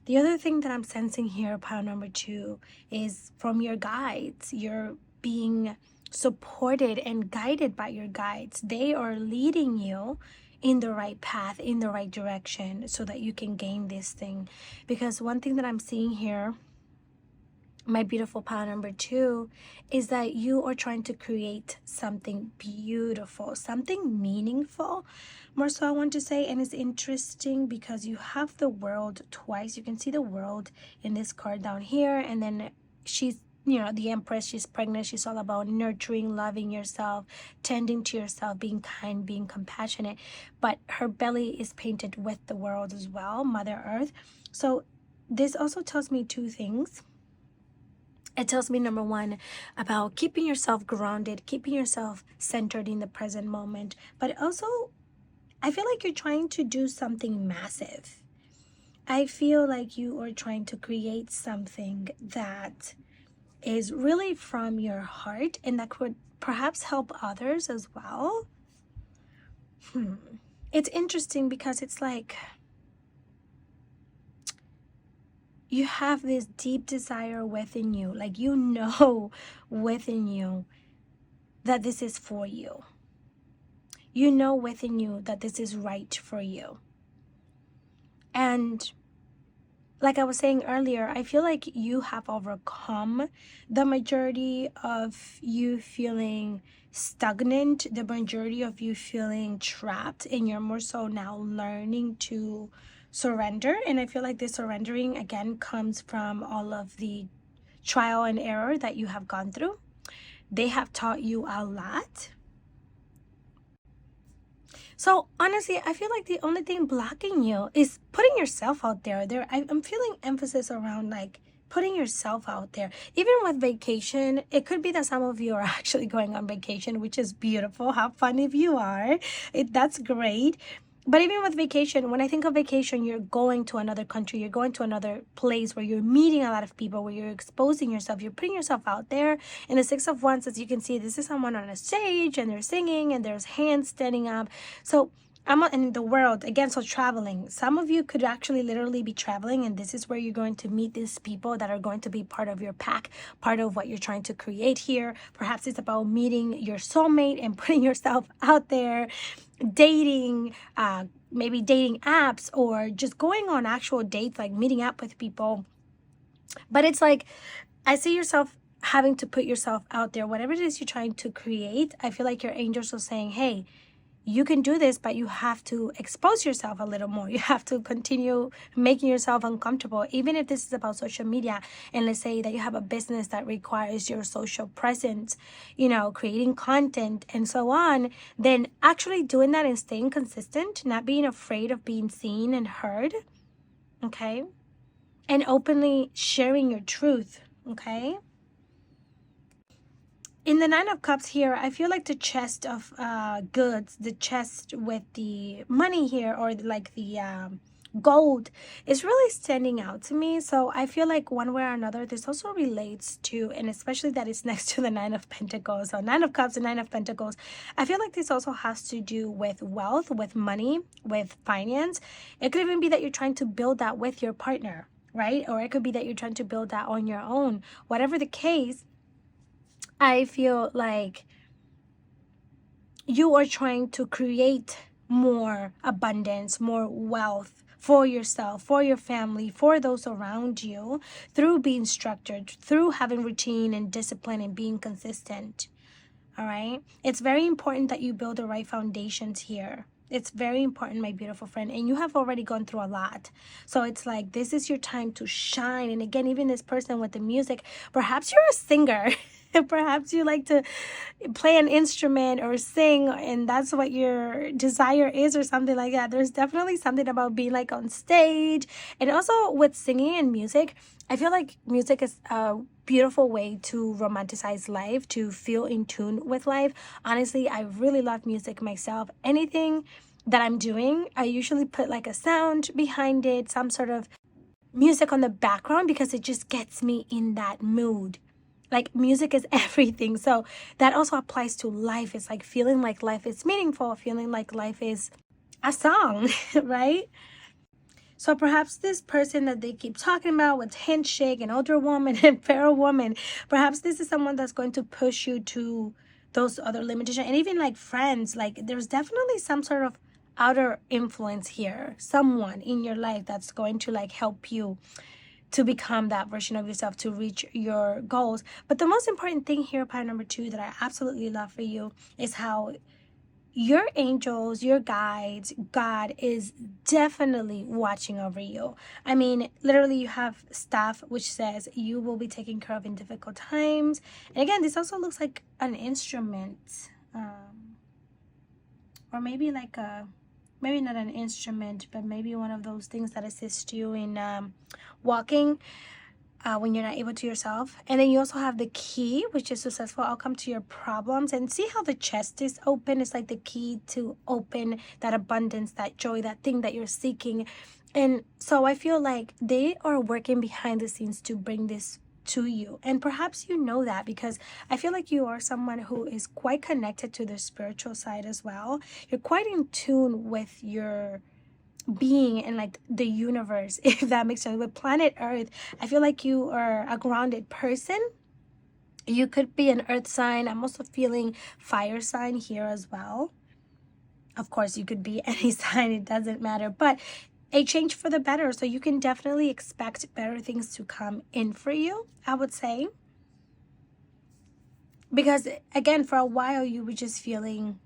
The other thing that I'm sensing here, pile number 2, is from your guides. You're being supported and guided by your guides. They are leading you in the right path, in the right direction, so that you can gain this thing. Because one thing that I'm seeing here, my beautiful pile number 2, is that you are trying to create something beautiful, something meaningful, more so I want to say. And it's interesting because you have the world twice. You can see the world in this card down here, and then she's, you know, the Empress, she's pregnant. She's all about nurturing, loving yourself, tending to yourself, being kind, being compassionate. But her belly is painted with the world as well, Mother Earth. So this also tells me 2 things. It tells me, number 1, about keeping yourself grounded, keeping yourself centered in the present moment. But also, I feel like you're trying to do something massive. I feel like you are trying to create something that is really from your heart and that could perhaps help others as well. It's interesting because it's like you have this deep desire within you, like you know within you that this is for you. You know within you that this is right for you. And like I was saying earlier, I feel like you have overcome the majority of you feeling stagnant, the majority of you feeling trapped, and you're more so now learning to surrender. And I feel like this surrendering again comes from all of the trial and error that you have gone through. They have taught you a lot. So honestly, I feel like the only thing blocking you is putting yourself out there. I'm feeling emphasis around like putting yourself out there. Even with vacation, it could be that some of you are actually going on vacation, which is beautiful. Have fun if you are. That's great. But even with vacation, when I think of vacation, you're going to another country, you're going to another place where you're meeting a lot of people, where you're exposing yourself, you're putting yourself out there. And the 6 of Wands, as you can see, this is someone on a stage and they're singing and there's hands standing up. So I'm in the world again. So traveling, some of you could actually literally be traveling, and this is where you're going to meet these people that are going to be part of your pack, part of what you're trying to create here. Perhaps it's about meeting your soulmate and putting yourself out there, dating, maybe dating apps, or just going on actual dates, like meeting up with people. But it's like, I see yourself having to put yourself out there. Whatever it is you're trying to create, I feel like your angels are saying, hey, you can do this, but you have to expose yourself a little more. You have to continue making yourself uncomfortable. Even if this is about social media, and let's say that you have a business that requires your social presence, you know, creating content and so on, then actually doing that and staying consistent, not being afraid of being seen and heard, okay? And openly sharing your truth, okay? In the 9 of Cups here, I feel like the chest of goods, the chest with the money here, or like the gold, is really standing out to me. So I feel like one way or another, this also relates to, and especially that it's next to the 9 of Pentacles. So 9 of Cups and 9 of Pentacles. I feel like this also has to do with wealth, with money, with finance. It could even be that you're trying to build that with your partner, right? Or it could be that you're trying to build that on your own. Whatever the case, I feel like you are trying to create more abundance, more wealth for yourself, for your family, for those around you, through being structured, through having routine and discipline and being consistent. All right. It's very important that you build the right foundations here. It's very important, my beautiful friend. And you have already gone through a lot. So it's like, this is your time to shine. And again, even this person with the music, perhaps you're a singer. Perhaps you like to play an instrument or sing, and that's what your desire is, or something like that. There's definitely something about being like on stage. And also with singing and music, I feel like music is a beautiful way to romanticize life, to feel in tune with life. Honestly, I really love music myself. Anything that I'm doing, I usually put like a sound behind it, some sort of music on the background, because it just gets me in that mood. Like, music is everything. So that also applies to life. It's like feeling like life is meaningful, feeling like life is a song, right? So perhaps this person that they keep talking about with handshake and older woman and feral woman, perhaps this is someone that's going to push you to those other limitations. And even like friends, like there's definitely some sort of outer influence here, someone in your life that's going to like help you to become that version of yourself, to reach your goals. But the most important thing here, part number 2, that I absolutely love for you is how your angels, your guides, God is definitely watching over you. I mean, literally, you have staff which says you will be taken care of in difficult times. And again, this also looks like an instrument, or maybe like a, maybe not an instrument, but maybe one of those things that assist you in walking when you're not able to yourself. And then you also have the key, which is successful outcome to your problems. And see how the chest is open? It's like the key to open that abundance, that joy, that thing that you're seeking. And so I feel like they are working behind the scenes to bring this to you. And perhaps you know that because I feel like you are someone who is quite connected to the spiritual side as well. You're quite in tune with your being and like the universe, if that makes sense. With planet Earth, I feel like you are a grounded person. You could be an earth sign. I'm also feeling fire sign here as well. Of course, you could be any sign, it doesn't matter, but a change for the better. So you can definitely expect better things to come in for you, I would say. Because again, for a while you were just feeling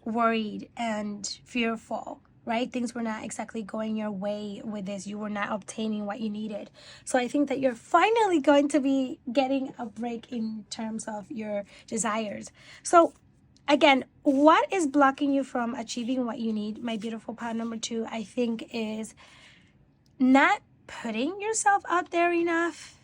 worried and fearful, right? Things were not exactly going your way with this. You were not obtaining what you needed. So I think that you're finally going to be getting a break in terms of your desires. So again, what is blocking you from achieving what you need, my beautiful pal number 2, I think is not putting yourself out there enough.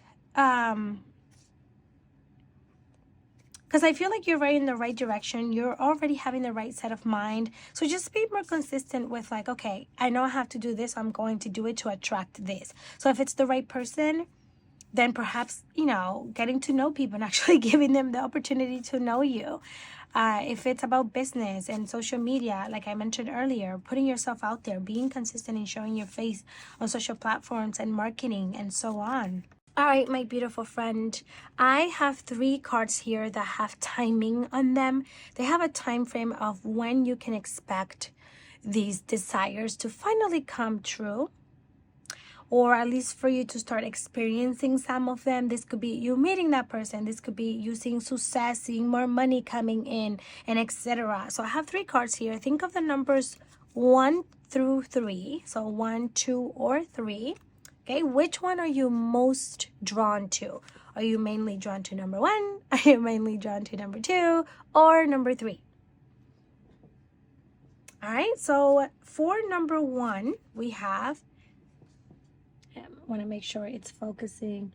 Because I feel like you're right in the right direction. You're already having the right set of mind. So just be more consistent with like, okay, I know I have to do this. I'm going to do it to attract this. So if it's the right person, then perhaps, you know, getting to know people and actually giving them the opportunity to know you. If it's about business and social media, like I mentioned earlier, putting yourself out there, being consistent in showing your face on social platforms and marketing and so on. All right, my beautiful friend, I have 3 cards here that have timing on them. They have a time frame of when you can expect these desires to finally come true, or at least for you to start experiencing some of them. This could be you meeting that person. This could be you seeing success, seeing more money coming in, and etc. So I have 3 cards here. Think of the numbers 1 through 3. So 1, 2, or 3. Okay, which one are you most drawn to? Are you mainly drawn to number 1? Are you mainly drawn to number 2? Or number 3? All right, so for number 1, we have, I want to make sure it's focusing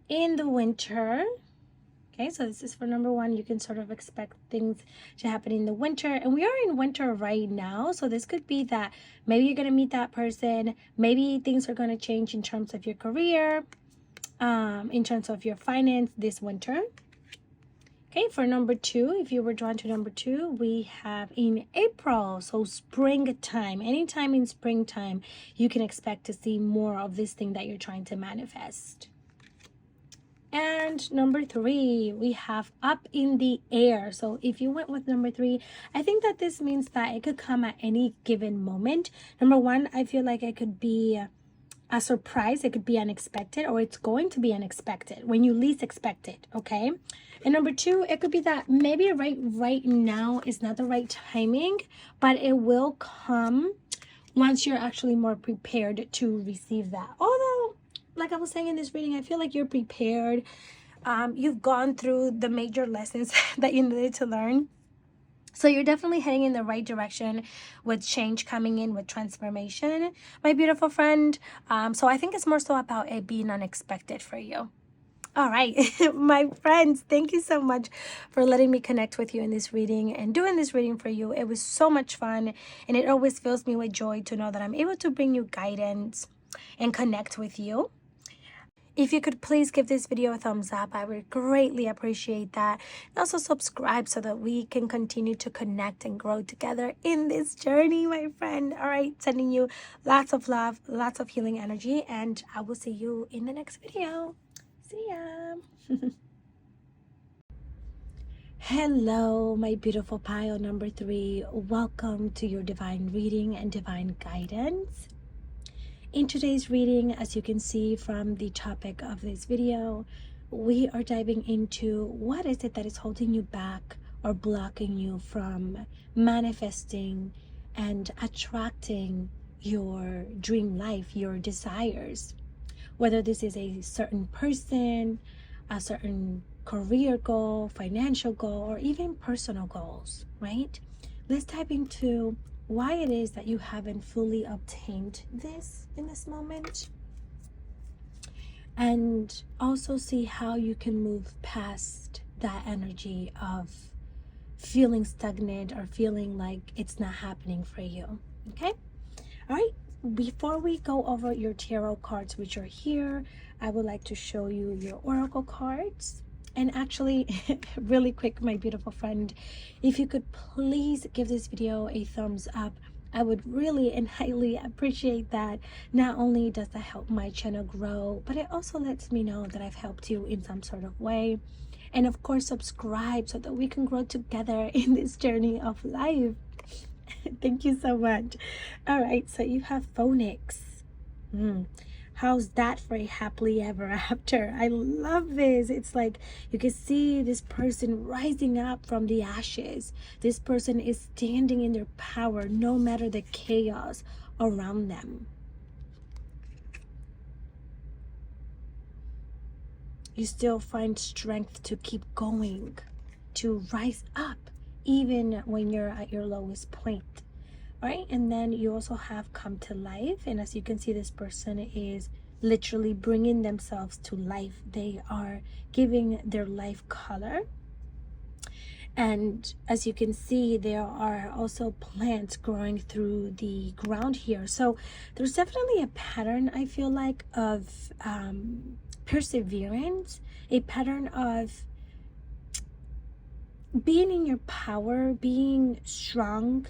in the winter. Okay, so this is for number 1. You can sort of expect things to happen in the winter. And we are in winter right now. So this could be that maybe you're going to meet that person. Maybe things are going to change in terms of your career, in terms of your finance this winter. Okay, for number 2, if you were drawn to number 2, we have in April, so springtime. Anytime in springtime, you can expect to see more of this thing that you're trying to manifest. And number 3, we have up in the air. So if you went with number 3, I think that this means that it could come at any given moment. Number 1, I feel like it could be a surprise. It could be unexpected, or it's going to be unexpected when you least expect it. Okay. And number 2, it could be that maybe right now is not the right timing, but it will come once you're actually more prepared to receive that. Although, like I was saying in this reading, I feel like you're prepared. You've gone through the major lessons that you needed to learn. So you're definitely heading in the right direction with change coming in, with transformation, my beautiful friend. So I think it's more so about it being unexpected for you. All right, my friends, thank you so much for letting me connect with you in this reading and doing this reading for you. It was so much fun, and it always fills me with joy to know that I'm able to bring you guidance and connect with you. If you could please give this video a thumbs up, I would greatly appreciate that. And also subscribe so that we can continue to connect and grow together in this journey, my friend. All right, sending you lots of love, lots of healing energy, and I will see you in the next video. See ya. Hello, my beautiful pile number 3. Welcome to your divine reading and divine guidance. In today's reading, as you can see from the topic of this video, we are diving into what is it that is holding you back or blocking you from manifesting and attracting your dream life, your desires. Whether this is a certain person, a certain career goal, financial goal, or even personal goals, right? Let's dive into why it is that you haven't fully obtained this in this moment, and also see how you can move past that energy of feeling stagnant or feeling like it's not happening for you. Okay? All right, before we go over your tarot cards which are here, I would like to show you your oracle cards. And actually, really quick, my beautiful friend, if you could please give this video a thumbs up, I would really and highly appreciate that. Not only does that help my channel grow, but it also lets me know that I've helped you in some sort of way. And of course, subscribe so that we can grow together in this journey of life. Thank you so much. All right, so you have phonics. How's that for a happily ever after? I love this. It's like you can see this person rising up from the ashes. This person is standing in their power no matter the chaos around them. You still find strength to keep going, to rise up even when you're at your lowest point. All right, and then you also have come to life, and as you can see, this person is literally bringing themselves to life. They are giving their life color, and as you can see, there are also plants growing through the ground here. So there's definitely a pattern, I feel like, of perseverance, a pattern of being in your power, being strong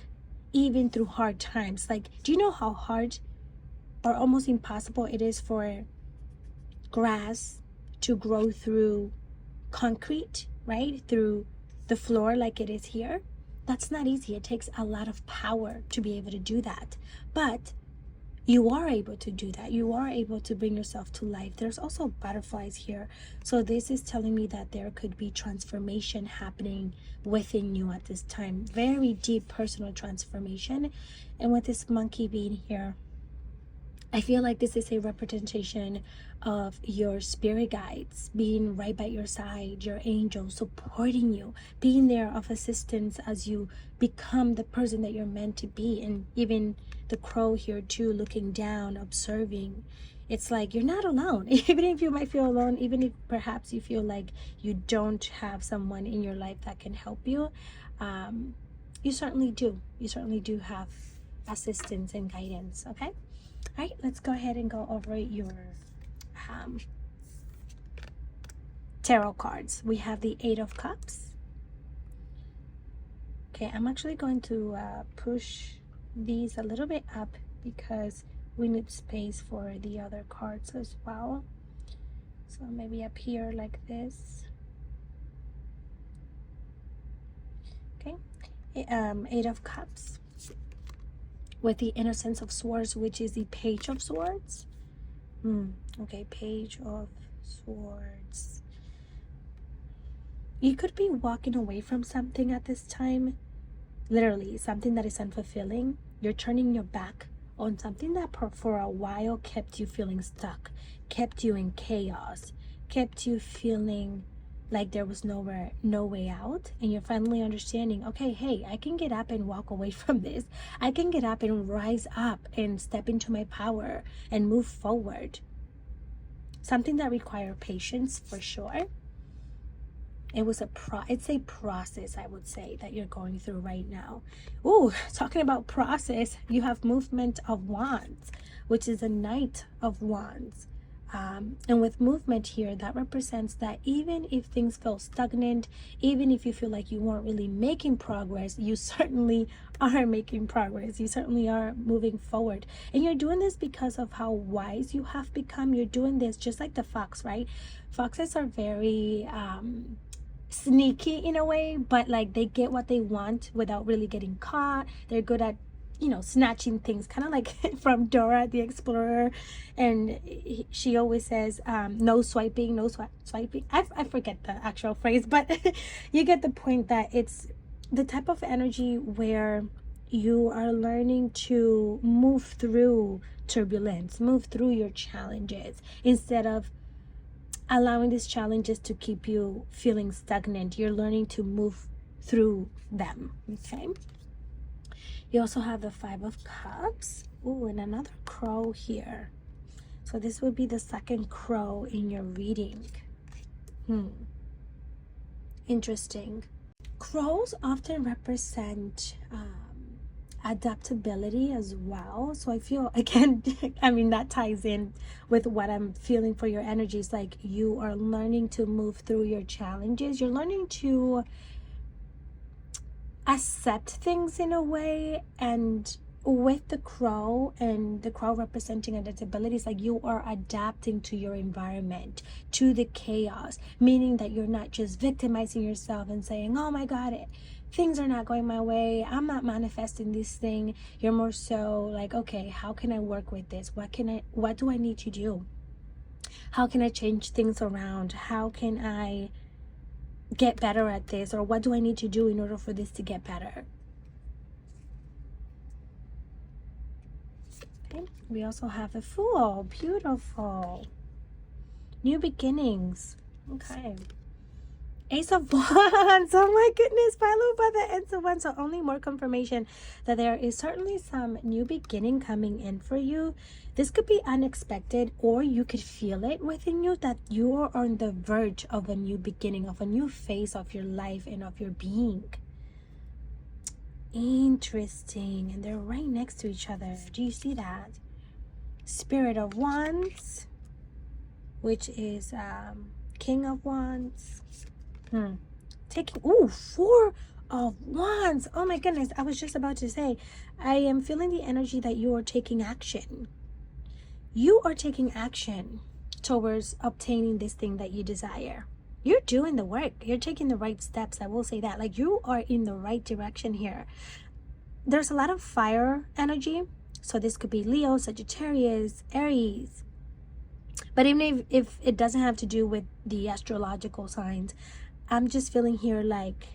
even through hard times. Like, do you know how hard or almost impossible it is for grass to grow through concrete, right? Through the floor like it is here. That's not easy. It takes a lot of power to be able to do that. But you are able to do that. You are able to bring yourself to life. There's also butterflies here. So this is telling me that there could be transformation happening within you at this time. Very deep personal transformation. And with this monkey being here, I feel like this is a representation of your spirit guides being right by your side, your angels supporting you, being there of assistance as you become the person that you're meant to be. And even the crow here too, looking down, observing. It's like you're not alone. Even if you might feel alone, even if perhaps you feel like you don't have someone in your life that can help you, you certainly do. You certainly do have assistance and guidance, okay? All right, let's go ahead and go over your tarot cards. We have the 8 of Cups. Okay, I'm actually going to push these a little bit up because we need space for the other cards as well. So maybe up here like this. Okay. Eight of Cups with the Innocence of Swords, which is the Page of Swords. Okay, Page of Swords. You could be walking away from something at this time. Literally, something that is unfulfilling. You're turning your back on something that for a while kept you feeling stuck, kept you in chaos, kept you feeling like there was no way out. And you're finally understanding, okay, hey, I can get up and walk away from this. I can get up and rise up and step into my power and move forward. Something that requires patience for sure. It was it's a process, I would say, that you're going through right now. Ooh, talking about process, you have Movement of Wands, which is a Knight of Wands. And with movement here, that represents that even if things feel stagnant, even if you feel like you weren't really making progress, you certainly are making progress. You certainly are moving forward. And you're doing this because of how wise you have become. You're doing this just like the fox, right? Foxes are very sneaky in a way, but like they get what they want without really getting caught. They're good at, you know, snatching things, kind of like from Dora the Explorer. And she always says, no swiping, no swiping. I forget the actual phrase, but you get the point, that it's the type of energy where you are learning to move through turbulence, move through your challenges, instead of allowing these challenges to keep you feeling stagnant. You're learning to move through them. Okay. You also have the Five of Cups. Ooh, and another crow here. So this would be the second crow in your reading. Interesting. Crows often represent adaptability as well. So I feel, again, I mean, that ties in with what I'm feeling for your energies. Like you are learning to move through your challenges. You're learning to accept things in a way. And with the crow, and the crow representing adaptability, it's like you are adapting to your environment, to the chaos, meaning that you're not just victimizing yourself and saying, oh my God, things are not going my way, I'm not manifesting this thing. You're more so like, okay, how can I work with this? What do I need to do? How can I change things around? How can I get better at this? Or what do I need to do in order for this to get better? Okay. We also have a Fool. Beautiful. New beginnings. Okay. Ace of Wands. Oh my goodness, followed by the Ace of Wands. So only more confirmation that there is certainly some new beginning coming in for you. This could be unexpected, or you could feel it within you that you are on the verge of a new beginning, of a new phase of your life and of your being. Interesting. And they're right next to each other. Do you see that? Spirit of Wands, which is King of Wands. Taking, ooh, Four of Wands. Oh my goodness, I was just about to say, I am feeling the energy that you are taking action. You are taking action towards obtaining this thing that you desire. You're doing the work. You're taking the right steps. I will say that. Like, you are in the right direction here. There's a lot of fire energy. So this could be Leo, Sagittarius, Aries. But even if it doesn't have to do with the astrological signs, I'm just feeling here like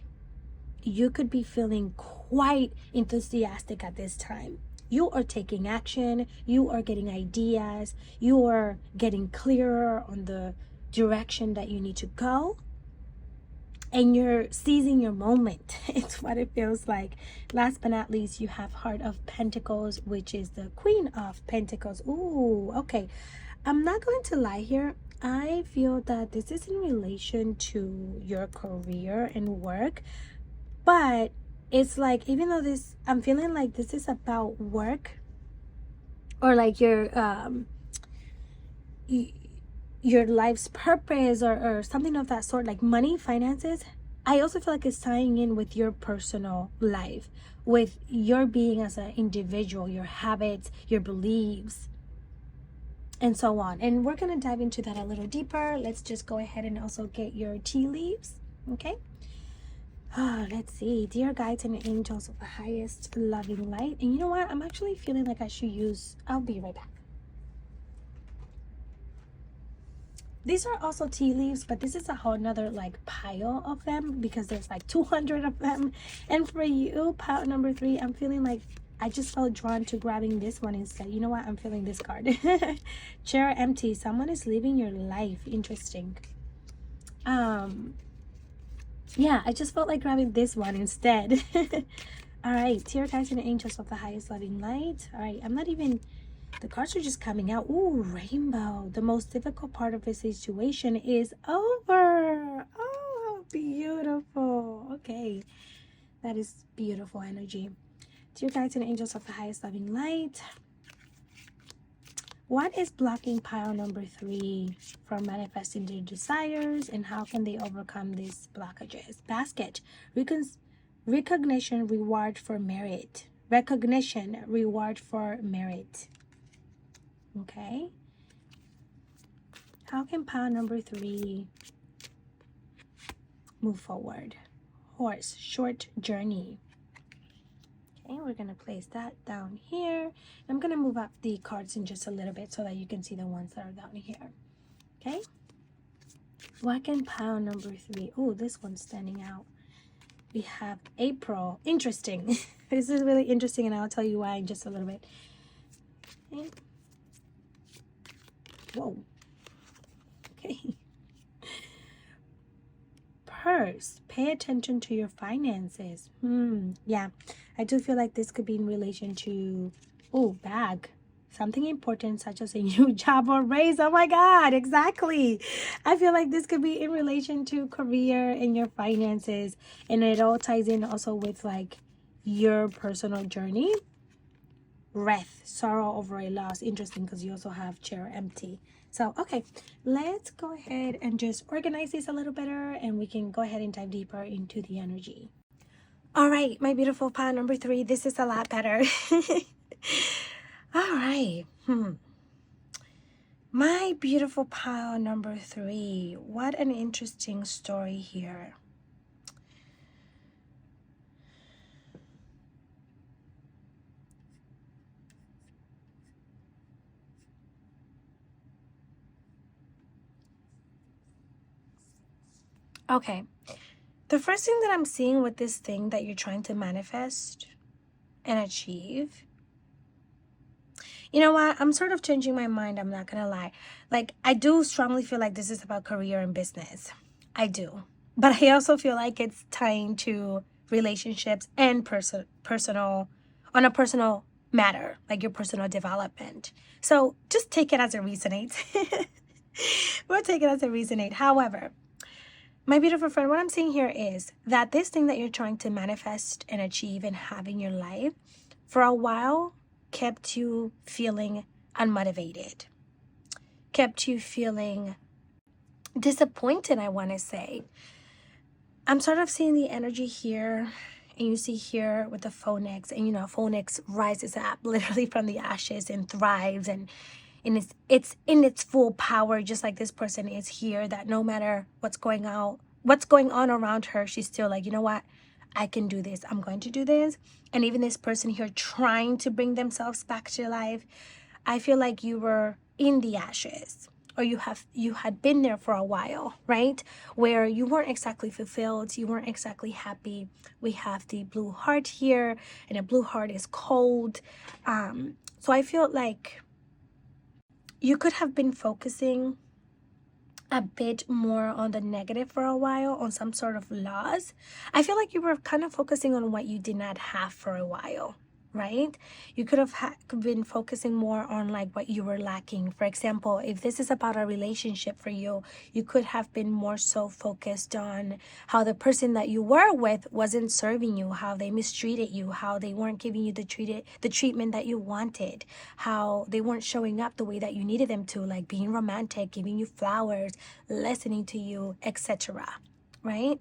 you could be feeling quite enthusiastic at this time. You are taking action. You are getting ideas. You are getting clearer on the direction that you need to go. And you're seizing your moment. It's what it feels like. Last but not least, you have Heart of Pentacles, which is the Queen of Pentacles. Ooh, okay. I'm not going to lie here. I feel that this is in relation to your career and work, but it's like, even though this, I'm feeling like this is about work, or like your life's purpose, or something of that sort, like money, finances. I also feel like it's tying in with your personal life, with your being as an individual, your habits, your beliefs. and so on. And we're going to dive into that a little deeper. Let's just go ahead and also get your tea leaves. Okay. Let's see. Dear guides and angels of the highest loving light. And you know what? I'm actually feeling like I should I'll be right back. These are also tea leaves, but this is a whole nother like pile of them because there's like 200 of them. And for you, pile number 3, I'm feeling like I just felt drawn to grabbing this one instead. You know what? I'm feeling this card. Chair empty. Someone is living your life. Interesting. Yeah, I just felt like grabbing this one instead. All right, dear guides and angels of the highest loving light. All right, I'm not even, the cards are just coming out. Ooh, rainbow. The most difficult part of the situation is over. Oh, beautiful. Okay, that is beautiful energy. Dear guides and angels of the highest loving light, what is blocking pile number 3 from manifesting their desires, and how can they overcome these blockages? Basket. Recognition, reward for merit. Recognition, reward for merit. Okay. How can pile number 3 move forward? Horse. Short journey. Okay, we're going to place that down here. I'm going to move up the cards in just a little bit so that you can see the ones that are down here. Okay. What can pile number 3? Oh, this one's standing out. We have April. Interesting. This is really interesting, and I'll tell you why in just a little bit. Okay. Whoa. Okay. Purse. Pay attention to your finances. Yeah, I do feel like this could be in relation to, oh, bag. Something important such as a new job or raise. Oh my God, exactly. I feel like this could be in relation to career and your finances. And it all ties in also with like your personal journey. Wrath, sorrow over a loss. Interesting because you also have chair empty. So, okay, let's go ahead and just organize this a little better and we can go ahead and dive deeper into the energy. All right, my beautiful pile number 3, this is a lot better. All right. My beautiful pile number 3, what an interesting story here. Okay. The first thing that I'm seeing with this thing that you're trying to manifest and achieve, you know what? I'm sort of changing my mind. I'm not going to lie. Like, I do strongly feel like this is about career and business. I do. But I also feel like it's tying to relationships and personal, on a personal matter, like your personal development. So just take it as it resonates. We'll take it as it resonates. However, my beautiful friend, what I'm seeing here is that this thing that you're trying to manifest and achieve and have in your life for a while kept you feeling unmotivated, kept you feeling disappointed, I want to say. I'm sort of seeing the energy here, and you see here with the phoenix, and you know, phoenix rises up literally from the ashes and thrives, and it's in its full power, just like this person is here, that no matter what's going on around her, she's still like, you know what, I can do this, I'm going to do this. And even this person here trying to bring themselves back to life, I feel like you were in the ashes, or you had been there for a while, right? Where you weren't exactly fulfilled, you weren't exactly happy. We have the blue heart here, and a blue heart is cold. So I feel like you could have been focusing a bit more on the negative for a while, on some sort of loss. I feel like you were kind of focusing on what you did not have for a while, right? You could have been focusing more on like what you were lacking. For example, if this is about a relationship for you, you could have been more so focused on how the person that you were with wasn't serving you, how they mistreated you, how they weren't giving you the treatment that you wanted, how they weren't showing up the way that you needed them to, like being romantic, giving you flowers, listening to you, etc. Right?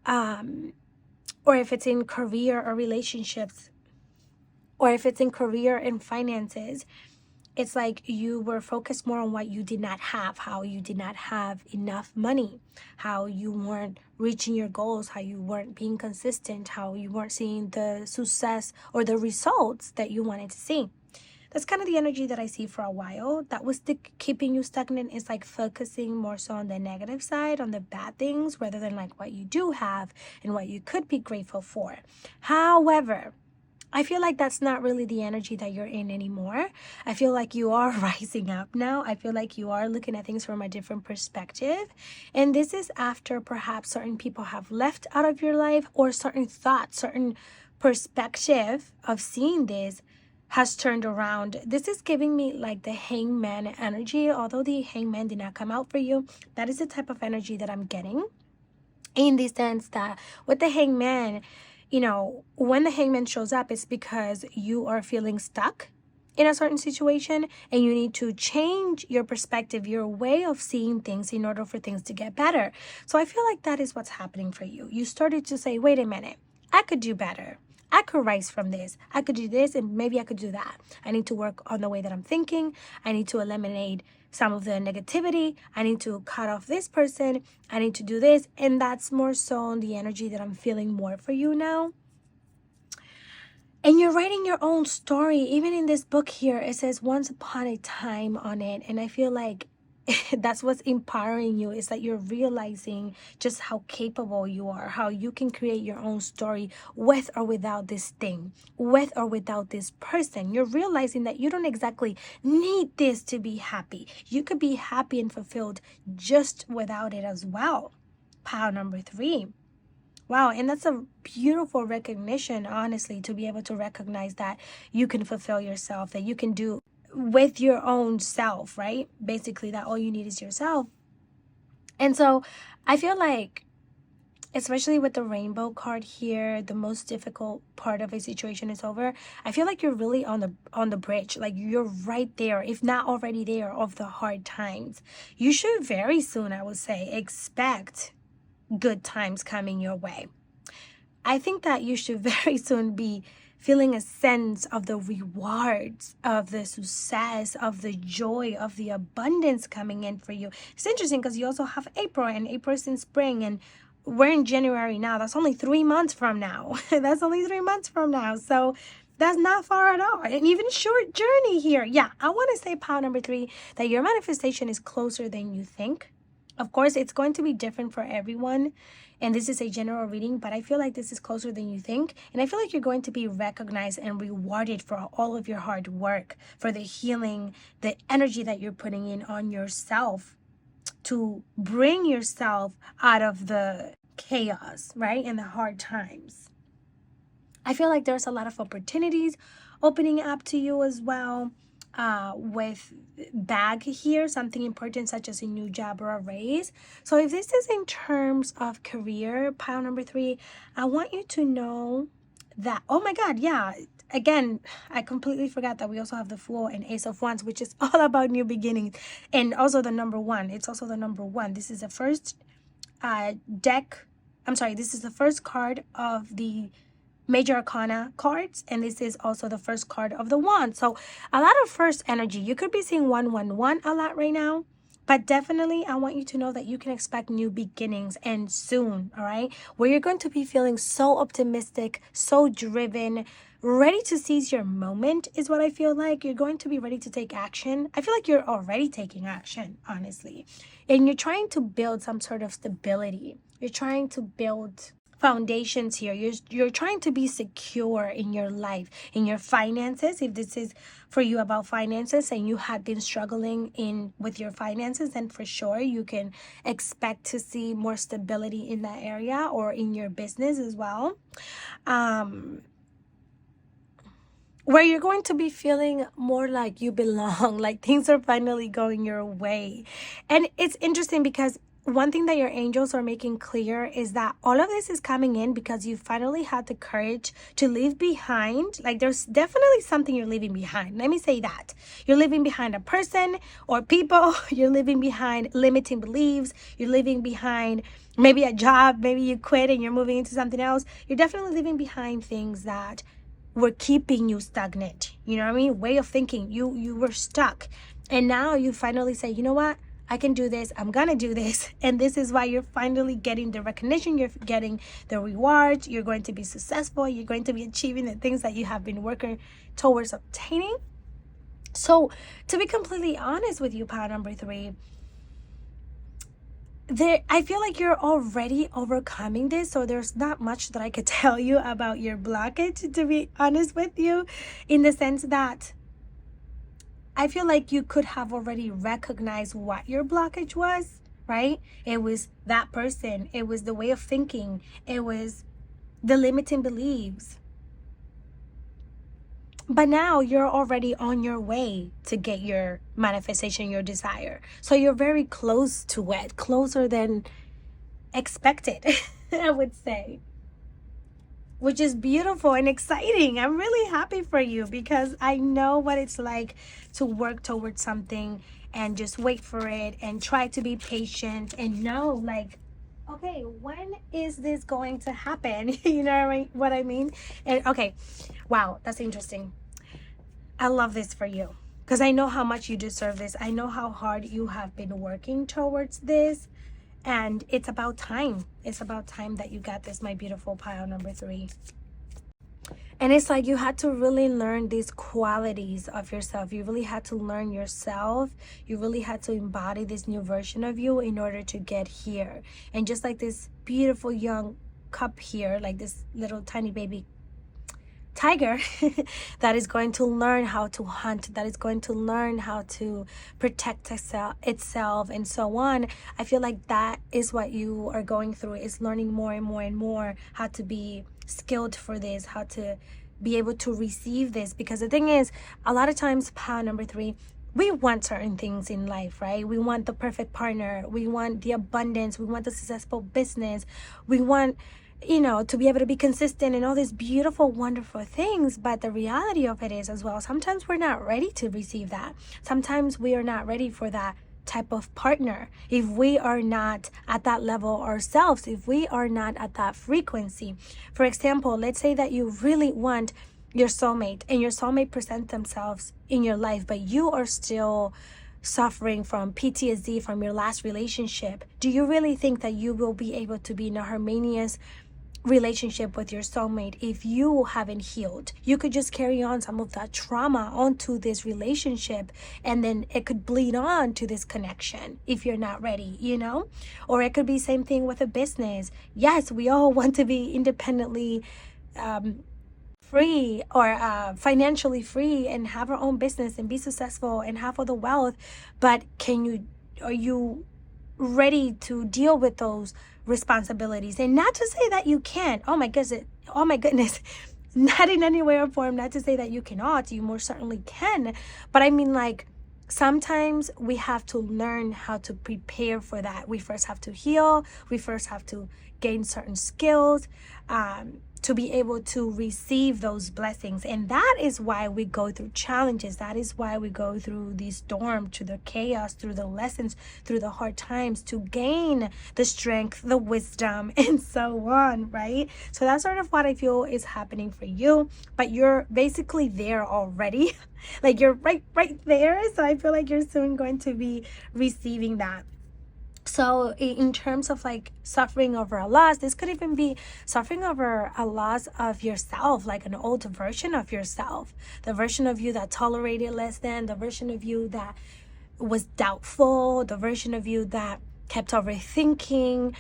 Or if it's in career or relationships, or if it's in career and finances, It's like you were focused more on what you did not have, how you did not have enough money, how you weren't reaching your goals, how you weren't being consistent, how you weren't seeing the success or the results that you wanted to see. That's kind of the energy that I see for a while. That was keeping you stagnant, is like focusing more so on the negative side, on the bad things, rather than like what you do have and what you could be grateful for. However, I feel like that's not really the energy that you're in anymore. I feel like you are rising up now. I feel like you are looking at things from a different perspective. And this is after perhaps certain people have left out of your life, or certain thoughts, certain perspective of seeing this has turned around. This is giving me like the hangman energy. Although the hangman did not come out for you, that is the type of energy that I'm getting, in the sense that with the hangman, you know, when the hangman shows up, it's because you are feeling stuck in a certain situation and you need to change your perspective, your way of seeing things, in order for things to get better. So I feel like that is what's happening for you. You started to say, wait a minute, I could do better. I could rise from this. I could do this, and maybe I could do that. I need to work on the way that I'm thinking. I need to eliminate some of the negativity. I need to cut off this person. I need to do this. And that's more so the energy that I'm feeling more for you now. And you're writing your own story. Even in this book here, it says once upon a time on it. And I feel like that's what's empowering you, is that you're realizing just how capable you are, how you can create your own story with or without this thing, with or without this person. You're realizing that you don't exactly need this to be happy. You could be happy and fulfilled just without it as well. Pile number 3. Wow, and that's a beautiful recognition, honestly, to be able to recognize that you can fulfill yourself, that you can do with your own self, right? Basically, that all you need is yourself. And so I feel like, especially with the rainbow card here, the most difficult part of a situation is over. I feel like you're really on the bridge. Like, you're right there, if not already there, of the hard times. You should very soon, I would say, expect good times coming your way. I think that you should very soon be feeling a sense of the rewards, of the success, of the joy, of the abundance coming in for you. It's interesting because you also have April, and April's in spring, and we're in January now. That's only 3 months from now. That's only 3 months from now. So that's not far at all. And even short journey here. Yeah, I want to say, pile number 3, that your manifestation is closer than you think. Of course, it's going to be different for everyone, and this is a general reading, but I feel like this is closer than you think, and I feel like you're going to be recognized and rewarded for all of your hard work, for the healing, the energy that you're putting in on yourself to bring yourself out of the chaos, right, and the hard times. I feel like there's a lot of opportunities opening up to you as well. With bag here, something important such as a new job or a raise. So if this is in terms of career, pile number 3, I want you to know that, oh my God, yeah, again, I completely forgot that we also have the Fool and Ace of Wands, which is all about new beginnings, and also the number 1. It's also the number 1. This is the first this is the first card of the Major Arcana cards, and this is also the first card of the wand. So a lot of first energy. You could be seeing 111 a lot right now, but definitely I want you to know that you can expect new beginnings, and soon, all right? Where you're going to be feeling so optimistic, so driven, ready to seize your moment is what I feel like. You're going to be ready to take action. I feel like you're already taking action, honestly. And you're trying to build some sort of stability. You're trying to build foundations here. You're trying to be secure in your life, in your finances. If this is for you about finances and you have been struggling with your finances, then for sure you can expect to see more stability in that area, or in your business as well. Where you're going to be feeling more like you belong, like things are finally going your way. And it's interesting because one thing that your angels are making clear is that all of this is coming in because you finally had the courage to leave behind. Like, there's definitely something you're leaving behind. Let me say that. You're leaving behind a person or people. You're leaving behind limiting beliefs. You're leaving behind maybe a job. Maybe you quit and you're moving into something else. You're definitely leaving behind things that were keeping you stagnant. You know what I mean? Way of thinking. You were stuck. And now you finally say, you know what? I can do this. I'm gonna do this. And this is why you're finally getting the recognition. You're getting the rewards. You're going to be successful. You're going to be achieving the things that you have been working towards obtaining. So to be completely honest with you, pile number 3, I feel like you're already overcoming this, so there's not much that I could tell you about your blockage, to be honest with you, in the sense that I feel like you could have already recognized what your blockage was, right? It was that person, it was the way of thinking, it was the limiting beliefs. But now you're already on your way to get your manifestation, your desire. So you're very close to it, closer than expected, I would say. Which is beautiful and exciting. I'm really happy for you because I know what it's like to work towards something and just wait for it and try to be patient and know, like, okay, when is this going to happen? You know what I mean? And okay, wow, that's interesting. I love this for you because I know how much you deserve this. I know how hard you have been working towards this, and it's about time. It's about time that you got this, my beautiful pile number 3. And it's like you had to really learn these qualities of yourself. You really had to learn yourself. You really had to embody this new version of you in order to get here. And just like this beautiful young cub here, like this little tiny baby tiger that is going to learn how to hunt, that is going to learn how to protect itself and so on. I feel like that is what you are going through, is learning more and more and more how to be skilled for this, how to be able to receive this. Because the thing is, a lot of times, pile number 3, we want certain things in life, right? We want the perfect partner, we want the abundance, we want the successful business, we want, you know, to be able to be consistent and all these beautiful, wonderful things. But the reality of it is as well, sometimes we're not ready to receive that. Sometimes we are not ready for that type of partner. If we are not at that level ourselves, if we are not at that frequency. For example, let's say that you really want your soulmate and your soulmate presents themselves in your life, but you are still suffering from PTSD from your last relationship. Do you really think that you will be able to be in a harmonious relationship with your soulmate if you haven't healed? You could just carry on some of that trauma onto this relationship, and then it could bleed on to this connection if you're not ready, you know? Or it could be same thing with a business. Yes, we all want to be independently free, or financially free, and have our own business and be successful and have all the wealth. But are you ready to deal with those responsibilities? And not to say that you can't. Oh my goodness, not in any way or form, not to say that you cannot. You most certainly can. But I mean, like, sometimes we have to learn how to prepare for that. We first have to heal. We first have to gain certain skills to be able to receive those blessings. And that is why we go through challenges. That is why we go through the storm, through the chaos, through the lessons, through the hard times, to gain the strength, the wisdom, and so on, right? So that's sort of what I feel is happening for you. But you're basically there already. Like, you're right there. So I feel like you're soon going to be receiving that. So in terms of like suffering over a loss, this could even be suffering over a loss of yourself, like an old version of yourself, the version of you that tolerated less than, the version of you that was doubtful, the version of you that kept overthinking.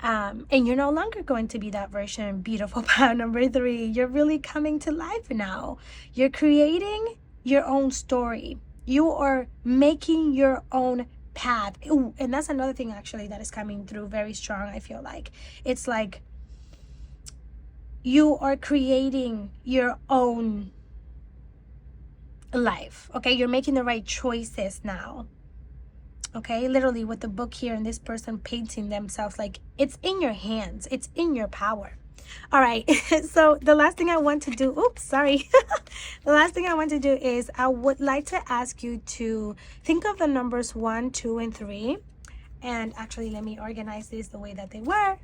And you're no longer going to be that version, beautiful pile number 3. You're really coming to life now. You're creating your own story. You are making your own path. Ooh, and that's another thing actually that is coming through very strong. I feel like it's like you are creating your own life. Okay, you're making the right choices now. Okay, literally with the book here and this person painting themselves, like, it's in your hands, it's in your power. All right, so the last thing I want to do, the last thing I want to do is I would like to ask you to think of the numbers 1, 2, and 3. And actually, let me organize this the way that they were.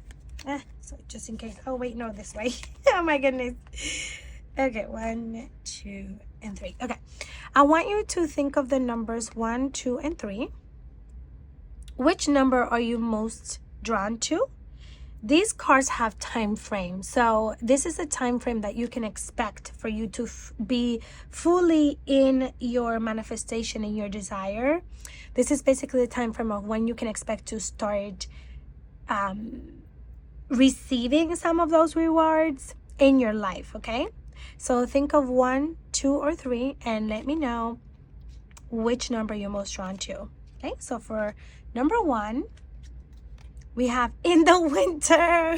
So just in case. Oh, wait, no, this way. Oh, my goodness. Okay, 1, 2, and 3. Okay, I want you to think of the numbers 1, 2, and 3. Which number are you most drawn to? These cards have time frame, so this is a time frame that you can expect for you to be fully in your manifestation and your desire. This is basically the time frame of when you can expect to start receiving some of those rewards in your life. Okay, so think of 1, 2, or 3 and let me know which number you're most drawn to. Okay, so for number 1, we have in the winter.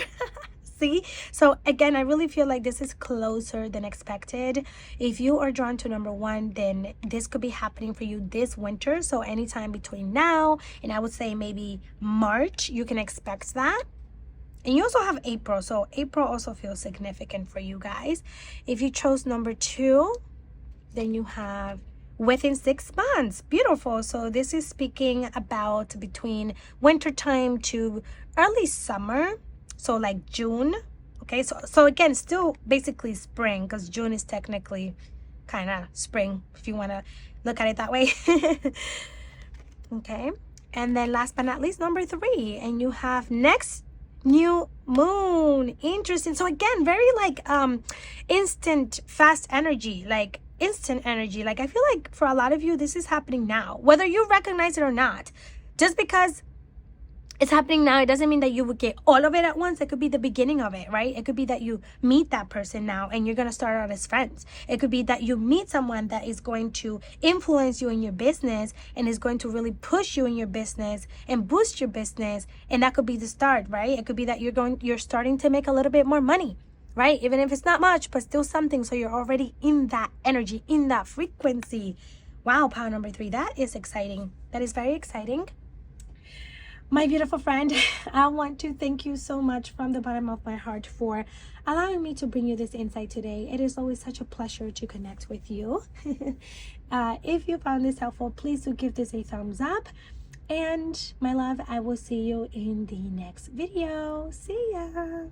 See, so again, I really feel like this is closer than expected. If you are drawn to number 1, then this could be happening for you this winter. So anytime between now and I would say maybe March, you can expect that. And you also have April, so April also feels significant for you guys. If you chose number 2, then you have within 6 months. Beautiful. So this is speaking about between winter time to early summer, so like June. Okay, so again, still basically spring, because June is technically kind of spring if you want to look at it that way. Okay, and then last but not least, number 3, and you have next new moon. Interesting. So again, very like instant fast energy, like instant energy. Like I feel like for a lot of you this is happening now, whether you recognize it or not. Just because it's happening now, it doesn't mean that you would get all of it at once. It could be the beginning of it, right? It could be that you meet that person now and you're going to start out as friends. It could be that you meet someone that is going to influence you in your business and is going to really push you in your business and boost your business. And that could be the start, right? It could be that you're starting to make a little bit more money, right? Even if it's not much, but still something. So you're already in that energy, in that frequency. Wow, power number 3. That is exciting. That is very exciting. My beautiful friend, I want to thank you so much from the bottom of my heart for allowing me to bring you this insight today. It is always such a pleasure to connect with you. If you found this helpful, please do give this a thumbs up. And my love, I will see you in the next video. See ya.